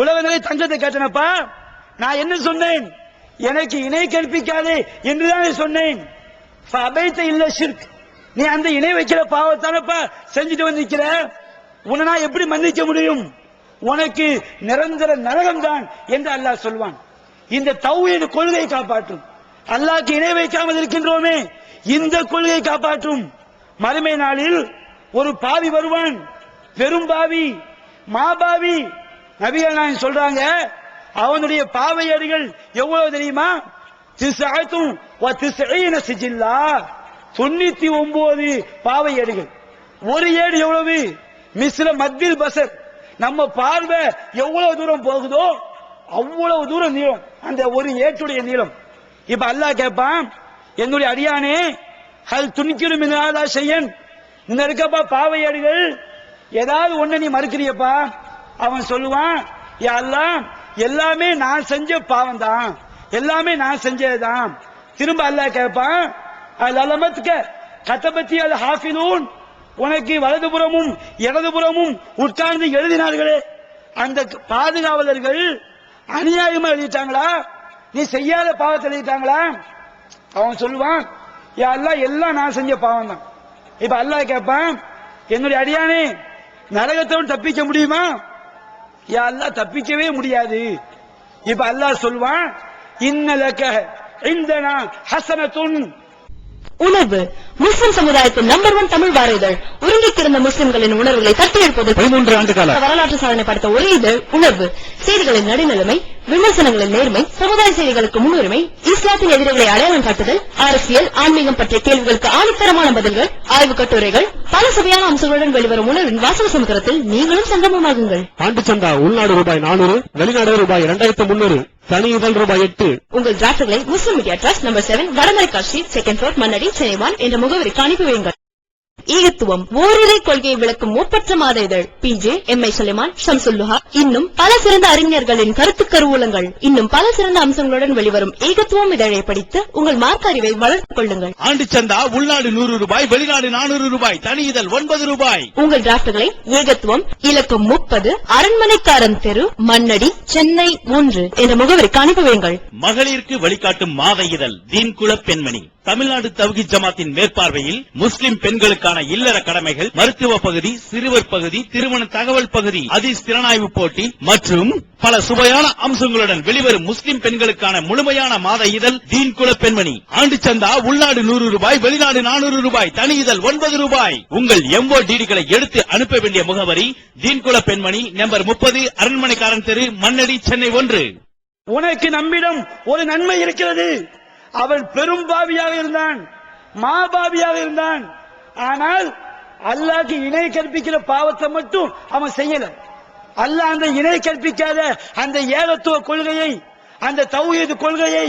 உலக நிலை தங்கத்தை கேட்டனப்பா, நான் என்ன சொன்னேன்? எனக்கு இணை கற்பிக்காதே என்றுதான் சொன்னேன். இல்ல ஷிர்க், நீ அந்த இணை வைக்கிற பாவத்தானப்பா செஞ்சுட்டு வந்து நிக்கிற, உன்னை நான் எப்படி மன்னிக்க முடியும்? உனக்கு நிரந்தர நரகம் தான் என்று அல்லாஹ் சொல்வான். இந்த தௌஹீத் கொள்கை காப்பாற்றும். அல்லாஹ்க்கு இணை வைக்காமல் இருக்கின்றோமே, இந்த கொள்கை காப்பாற்றும். மறுமை நாளில் ஒரு பாவி வருவான், பெரும் பாவி, மாபாவி. நபிகள் நாயகம் சொல்றாங்க, அவனுடைய பாவையடிகள் எவ்வளவு தெரியுமா? 99 சிஜில்லா, 99 பாவையடிகள். ஒரு ஏடு எவ்வளவு? மிஸ்ர மத்தியில் பசர், நம்ம பார்வை எவ்வளவு தூரம் போகுதோ அவ்வளவு தூரம் நீளம் அந்த ஒரு ஏட்டுடைய நீளம். இப்ப அல்லாஹ் கேட்பான், என்னுடைய அடியானே, ஹல் துணிக்கிடும் செய்யன், இந்த இருக்கப்பா பாவையடிகள், ஏதாவது ஒண்ணு நீ மறுக்கிறியப்பா? அவன் சொல்லுவான், யா அல்லாஹ் எல்லாமே நான் செஞ்ச பாவம் தான், எல்லாமே நான் செஞ்சதுதான். திரும்ப அல்லாஹ் கேட்பான், அலமத்துக்க கதபத்தி அல் ஹாஃபிலூன், உனக்கு வலதுபுறமும் இடதுபுறமும் உட்கார்ந்து எழுதினார்களே அந்த பாதுகாவலர்கள் அநியாயமா எழுதிட்டாங்களா, நீ செய்யாத பாவத்தை எழுதிட்டாங்களா? அவன் சொல்லுவான், யா அல்லாஹ் எல்லாம் நான் செஞ்ச பாவம் தான். இப்ப அல்லாஹ் கேட்பான், என்னுடைய அடியானே நரகத்தை தப்பிக்க முடியுமா? யா அல்லாஹ் தப்பிக்கவே முடியாது. இப்ப அல்லாஹ் சொல்வான், இன்னலக இந்தனா ஹஸனத்துன். உணர்வு முஸ்லிம் சமுதாயத்தின் நம்பர் 1 தமிழ் வார இதழ். உறங்கிக்கிருந்த முஸ்லிம்களின் உணர்வுகளை தட்டி எழுப்பது 13 ஆண்டு கால வரலாற்று சாதனை படைத்த ஒரே இதழ் உணர்வு. செய்திகளின் நடுநிலைமை, விமர்சனங்களின் நேர்மை, சமுதாய செய்திகளுக்கு முன்னுரிமை, இஸ்லாத்தின் எதிரிகளை அடையாளம் காட்டுதல், அரசியல், ஆன்மீகம் பற்றிய கேள்விகளுக்கு ஆணித்தரமான பதில்கள், ஆய்வுக் கட்டுரைகள், பல சுவையான அம்சங்களுடன் வெளிவரும் உணர்வின் வாசக சமுத்திரத்தில் நீங்களும் சங்கமமாகுங்கள். ஆண்டு சந்தா உள்நாடு ரூபாய் 400, வெளிநாடு ரூபாய் 2300, தனி இதழ் ரூபாய் 8. உங்கள் டிராஃப்ட்களை Muslim media trust number 7 Vadamaraikka street 2nd floor Mannady Chennai 1 என்ற முகவரிக்கு அனுப்பி வையுங்கள். ஈகத்துவம் ஓரிரை கொள்கையை விளக்கும் முற்பற்ற மாத இதழ். PJ, MI சுலைமான், ஷம்சுல்லுஹா, இன்னும் பல சிறந்த அறிஞர்களின் கருத்து கருவூலங்கள், இன்னும் பல சிறந்த அம்சங்களுடன் வெளிவரும் ஈகத்துவம் இதழை படித்து உங்கள் மார்க்க அறிவை வளர்த்துக் கொள்ளுங்கள். ஆண்டு சந்தா உள்நாடு 100 ரூபாய், வெளிநாடு 400 ரூபாய், தனி இதழ் 9 ரூபாய். உங்கள் டிராஃப்ட்களை ஏகத்துவம் இலக்கம் 30 அரண்மனைக்காரன் தெரு மன்னடி சென்னை 1 என்ற முகவரிக்கு அனுப்பி வையுங்கள். மகளிருக்கு வழிகாட்டும் மாத இதழ் தீன்குல பெண்மணி. தமிழ்நாடு தவ்ஹீத் ஜமாத்தின் மேற்பார்வையில் முஸ்லிம் பெண்களுக்கான இல்லற கடமைகள், மருத்துவ பகுதி, சிறுவர் பகுதி, திருமண தகவல் பகுதி, ஹதீஸ் திறனாய்வு போட்டி மற்றும் பல சுவையான அம்சங்களுடன் வெளிவரும் முஸ்லிம் பெண்களுக்கான முழுமையான மாத இதழ் தீன்குல பெண்மணி. ஆண்டு சந்தா உள்நாடு 100 ரூபாய், வெளிநாடு 400 ரூபாய், தனி இதழ் 9 ரூபாய். உங்கள் MODDகளை எடுத்து அனுப்ப வேண்டிய முகவரி தீன்குல பெண்மணி, நம்பர் 30, அரண்மனைக்காரன் தெரு, மன்னடி, சென்னை 1. உனக்கு நம்மிடம் ஒரு நன்மை இருக்கிறது. அவன் பெரும் பாவியாக இருந்தான், மாபாவியாக இருந்தான். ஆனால் அல்லாஹ்க்கு இணை கற்பிக்கிற பாவத்தை மட்டும் அவன் செய்யல. அல்லாஹ் அந்த இணை கற்பிக்காத அந்த ஏகத்துவ கொள்கையை, அந்த தௌஹீத் கொள்கையை,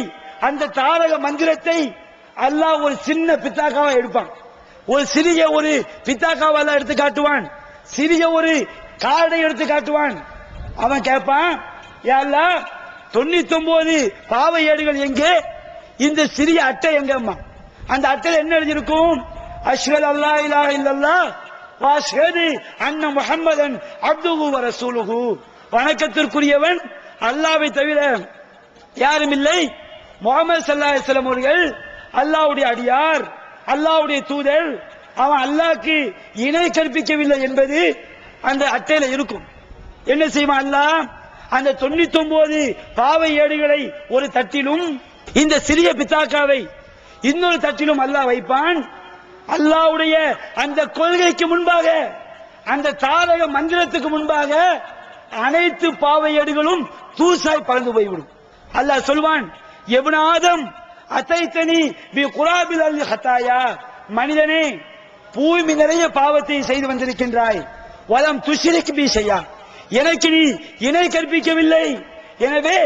அந்த தாரக மந்திரத்தை அல்லாஹ் ஒரு சின்ன பித்தாக்காவா எடுப்பான். ஒரு சிறிய ஒரு பித்தாக்காவா எடுத்து காட்டுவான். சிறிய ஒரு கார்டை எடுத்து காட்டுவான். அவன் கேட்பான், யா அல்லாஹ் 99 பாவ ஏடுகள் எங்கே? இந்த சிறிய அட்டை எங்கம்மா? அந்த அட்டையில் என்ன எழுதியிருக்கும்? அஷ்ஹது அல்லா இலாஹ இல்லல்லாஹ் வ அஷ்ஹது அன்ன முஹம்மதன் அப்துஹு வ ரசூலுஹு. வணக்கத்திற்குரியவன் அல்லாஹ்வை தவிர யாரும் இல்லை, முஹம்மது ஸல்லல்லாஹு அலைஹி வஸல்லம் அவர்கள் அல்லாஹ்வுடைய அடியார், அல்லாஹ்வுடைய தூதர். அவன் அல்லாஹ்க்கு இணை கற்பிக்கவில்லை என்பது அந்த அட்டையில இருக்கும். என்ன செய்வான் அல்லாஹ்? அந்த 99 பாவை ஏடுகளை ஒரு தட்டிலும் இந்த சிறிய பித்தாக்காவை இன்னொரு தட்டிலும் அல்லாஹ் வைப்பான். அல்லாஹ்வுடைய அந்த கொள்கைக்கு முன்பாக, அந்த தாரக மந்திரத்துக்கு முன்பாக அனைத்து பாவை ஏடுகளும் தூசாய் பறந்து போய்விடும். அல்லாஹ் சொல்வான், இப்னு ஆதம் அதைத்தனி பி குராபில் அல் ஹதாயா. மனிதனே, பூமி நிறைய பாவத்தை செய்து வந்திருக்கின்றாய். வலம் துஷ்ரிக் பி ஷையா, எனக்கு நீ இணை கற்பிக்கவில்லை. எனவே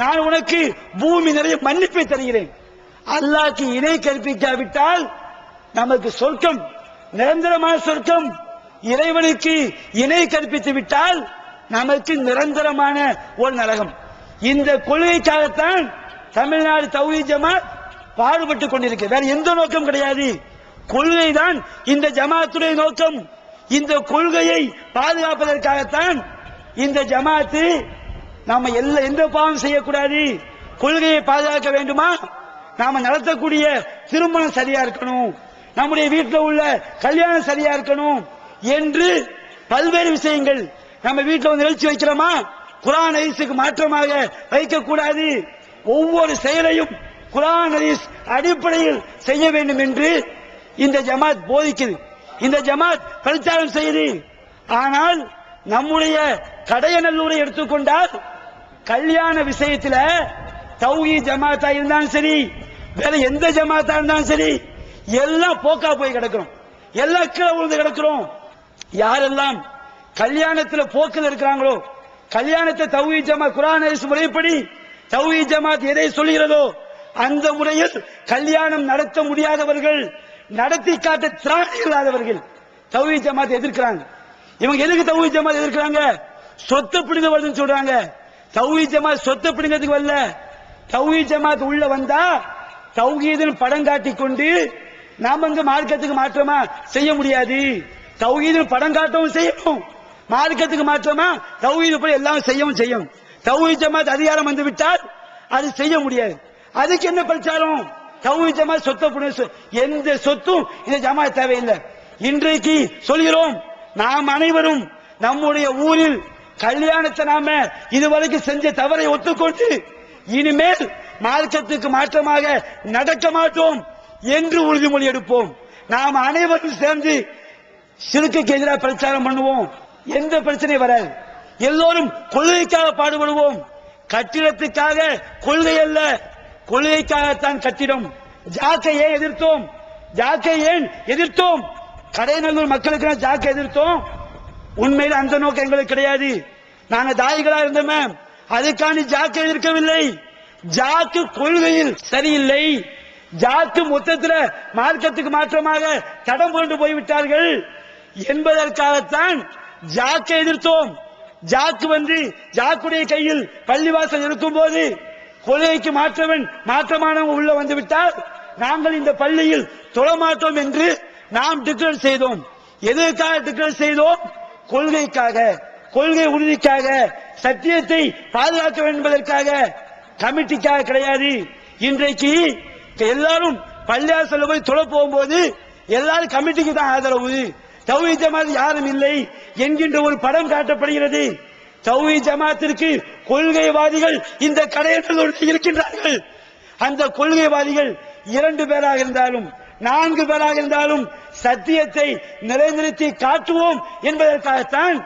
நான் உனக்கு பூமி நிறைய மன்னிப்பை தருகிறேன். அல்லாஹ்க்கு இணை கற்பிக்காவிட்டால் நமக்கு சொர்க்கம், நிரந்தரமான சொர்க்கம். இறைவனுக்கு இணை கற்பித்து விட்டால் நமக்கு நிரந்தரமான ஒரு நரகம். இந்த கொள்கைக்காகத்தான் தமிழ்நாடு தவ்ஹீத் ஜமாத் பாடுபட்டுக் கொண்டிருக்கிறது. வேற எந்த நோக்கம் கிடையாது. கொள்கைதான் இந்த ஜமாத்துடைய நோக்கம். இந்த கொள்கையை பாதுகாப்பதற்காகத்தான் இந்த ஜமாத்து நாம எந்த பாவம் செய்யக்கூடாது, கொள்கையை பாதுகாக்க வேண்டுமா, நாம நடத்தக்கூடிய திருமணம் சரியா இருக்கணும், நம்முடைய வீட்டில் உள்ள கல்யாணம் சரியா இருக்கணும் என்று பல்வேறு விஷயங்கள். நம்ம வீட்டில் நிகழ்ச்சி வைக்கிறோமா, குர்ஆன் ஹதீஸுக்கு மாற்றமாக வைக்கக்கூடாது. ஒவ்வொரு செயலையும் குர்ஆன் ஹதீஸ் அடிப்படையில் செய்ய வேண்டும் என்று இந்த ஜமாத் போதிக்குது, இந்த ஜமாத் பிரச்சாரம் செய்யுது. ஆனால் நம்முடைய கடையநல்லூரை எடுத்துக்கொண்டால் கல்யாண விஷயத்தில் தௌஹீத் ஜமாத்தா இருந்தாலும் சரி, வேற எந்த ஜமாத்தா இருந்தாலும் சரி, எல்லாம் போக்கா போய் கிடக்கிறோம், எல்லாம் கீழே விழுந்து கிடக்கிறோம். யாரெல்லாம் கல்யாணத்தில் போக்கில் இருக்கிறாங்களோ, கல்யாணத்தை தௌஹீத் ஜமாத் குர்ஆன் ஹதீஸ் முறைப்படி தௌஹீத் ஜமாத் எதை சொல்கிறதோ அந்த முறையில் கல்யாணம் நடத்த முடியாதவர்கள், நடத்தி காட்ட திராணி இல்லாதவர்கள் தௌஹீத் ஜமாத் எதிர்க்கிறாங்க. இவங்க எதுக்கு தௌஹீத் ஜமாத் எதிர்க்கிறாங்க? சொத்து பிடுங்க வருதுன்னு சொல்றாங்க. தௌஹீத் ஜமாத் சொத்து பிடுங்கிறதுக்கு வரல. தௌஹீத் ஜமாத் உள்ள வந்தா தௌஹீதின் படம் காட்டிக் கொண்டு நாம இங்க மார்க்கத்துக்கு மாற்றமா செய்ய முடியாது. தௌஹீதின் படம் காட்டவும் செய்யணும், மார்க்கத்துக்கு மாற்றமா தௌஹீத் போய் எல்லாம் செய்யவும் செய்யும். தௌஹீத் ஜமாத் அதிகாரம் வந்து விட்டால் அது செய்ய முடியாது. அதுக்கு என்ன பிரச்சாரம்? தௌஹீத் ஜமாத் சொத்தை எந்த சொத்தும் இந்த ஜமாத் தேவையில்லை. இன்றைக்கு சொல்கிறோம், நாம் அனைவரும் நம்முடைய ஊரில் கல்யாணத்தை நாம இதுவரைக்கும் செஞ்ச தவறை ஒத்துக்கொண்டு இனிமேல் மார்க்கத்துக்கு மாற்றமாக நடக்க மாட்டோம் என்று உறுதிமொழி எடுப்போம். நாம் அனைவரும் சேர்ந்து சிறுக்குக்கு எதிராக பிரச்சாரம் பண்ணுவோம். எந்த பிரச்சனையும் வராது. எல்லோரும் கொள்கைக்காக பாடுபடுவோம். கட்டிடத்துக்காக கொள்கை அல்ல, கொள்கைக்காகத்தான் கட்டிடம். ஜாக்கை ஏன் எதிர்த்தோம்? ஜாக்கை ஏன் எதிர்த்தோம்? கடைநல்லூர் மக்களுக்கு ஜாக்கை எதிர்த்தோம். உண்மையில் அந்த நோக்கம் எங்களுக்கு கிடையாது. நாங்க தாய்களா இருந்தோமே, அதுக்காண்டி ஜாக்கை எதிர்க்கவில்லை. ஜாக்கு கொள்கையில் சரியில்லை. ஜாக்கு மொத்தத்தில் மார்க்கத்துக்கு மாற்றமாக தடம் கொண்டு போய்விட்டார்கள் என்பதற்காகத்தான் ஜாக்கை எதிர்த்தோம். ஜாக்கு ஜாக்குடைய கையில் பள்ளிவாசல் இருக்கும் போது கொள்கைக்கு மாற்றமானவங்க உள்ள வந்து விட்டால் நாங்கள் இந்த பள்ளியில் தொழமாட்டோம் என்று நாம் டிக்ளேர் செய்தோம். எதற்காக டிக்ளேர் செய்தோம்? கொள்கைக்காக, கொள்கை உறுதிக்காக, சத்தியத்தை பாதுகாக்க வேண்டும் என்பதற்காக, கமிட்டிக்காக கிடையாது. இன்றைக்கு எல்லாரும் பள்ளியாசல்ல போய் தொழ போகும்போது எல்லாரும் கமிட்டிக்கு தான் ஆதரவு, தௌஹீத் ஜமாத் யாரும் இல்லை என்கின்ற ஒரு படம் காட்டப்படுகிறது. தௌஹீத் ஜமாத்திற்கு கொள்கைவாதிகள் இந்த கடையில் இருக்கின்றார்கள். அந்த கொள்கைவாதிகள் 2 பேராக இருந்தாலும் 4 பேராக இருந்தாலும் சத்தியத்தை நிலைநிறுத்தி காட்டுவோம் என்பதற்காகத்தான்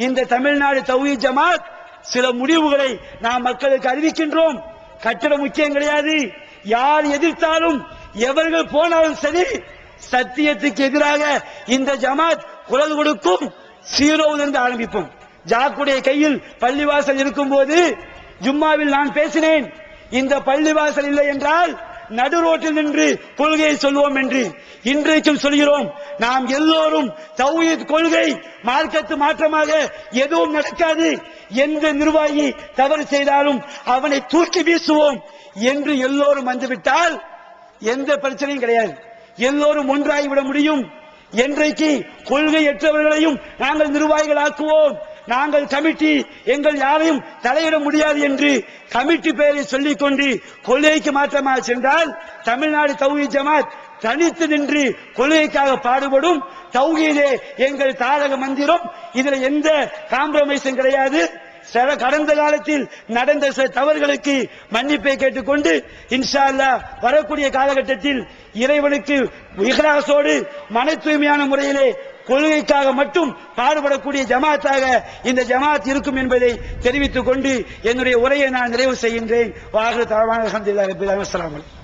இந்த தமிழ்நாடு தௌஹீத் ஜமாத் சில முடிவுகளை நாம் மக்களுக்கு அறிவிக்கின்றோம். கட்டிடம் முக்கியம் கிடையாது. யார் எதிர்த்தாலும் எவர்கள் போனாலும் சரி, சத்தியத்துக்கு எதிராக இந்த ஜமாத் குரல் கொடுக்கும். 0 இருந்து ஆரம்பிப்போம். ஜாக்குடைய கையில் பள்ளிவாசல் இருக்கும் போது ஜும்மாவில் நான் பேசினேன், இந்த பள்ளிவாசல் இல்லை என்றால் நடு ரோட்டில் நின்று கொள்கையை சொல்வோம் என்று. இன்றைக்கும் சொல்கிறோம், நாம் எல்லோரும் தௌஹீத் கொள்கை மார்க்கத்து மாற்றமாக எதுவும் நடக்காது, எந்த நிர்வாகி தவறு செய்தாலும் அவனை தூக்கி வீசுவோம் என்று எல்லோரும் வந்துவிட்டால் எந்த பிரச்சனையும் கிடையாது. எல்லோரும் ஒன்றாகிவிட முடியும். என்றைக்கு கொள்கையற்றவர்களையும் நாங்கள் நிர்வாகிகள் ஆக்குவோம், நாங்கள் கமிட்டி, எங்கள் யாரையும் தலையிட முடியாது என்று கமிட்டி பெயரை சொல்லிக் கொண்டு கொள்கைக்கு மாற்றமாக சென்றால் தமிழ்நாடு தௌஹீத் ஜமாத் தனித்து நின்று கொள்கைக்காக பாடுபடும். தௌஹீதே எங்கள் தாரக மந்திரம். இதுல எந்த காம்ப்ரமைஸும் கிடையாது. கடந்த காலத்தில் நடந்த சில தவறுகளுக்கு மன்னிப்பை கேட்டுக்கொண்டு இன்ஷா அல்லாஹ் வரக்கூடிய காலகட்டத்தில் இறைவனுக்கு இஹ்லாஸோடு மன தூய்மையான முறையிலே கொள்கைக்காக மட்டும் பாடுபடக்கூடிய ஜமாத்தாக இந்த ஜமாத் இருக்கும் என்பதை தெரிவித்துக் கொண்டு என்னுடைய உரையை நான் நிறைவு செய்கின்றேன். வாஹிரு தஅவானா அல்ஹம்துலில்லாஹி ரப்பில் ஆலமீன். அஸ்ஸலாமு அலைக்கும்.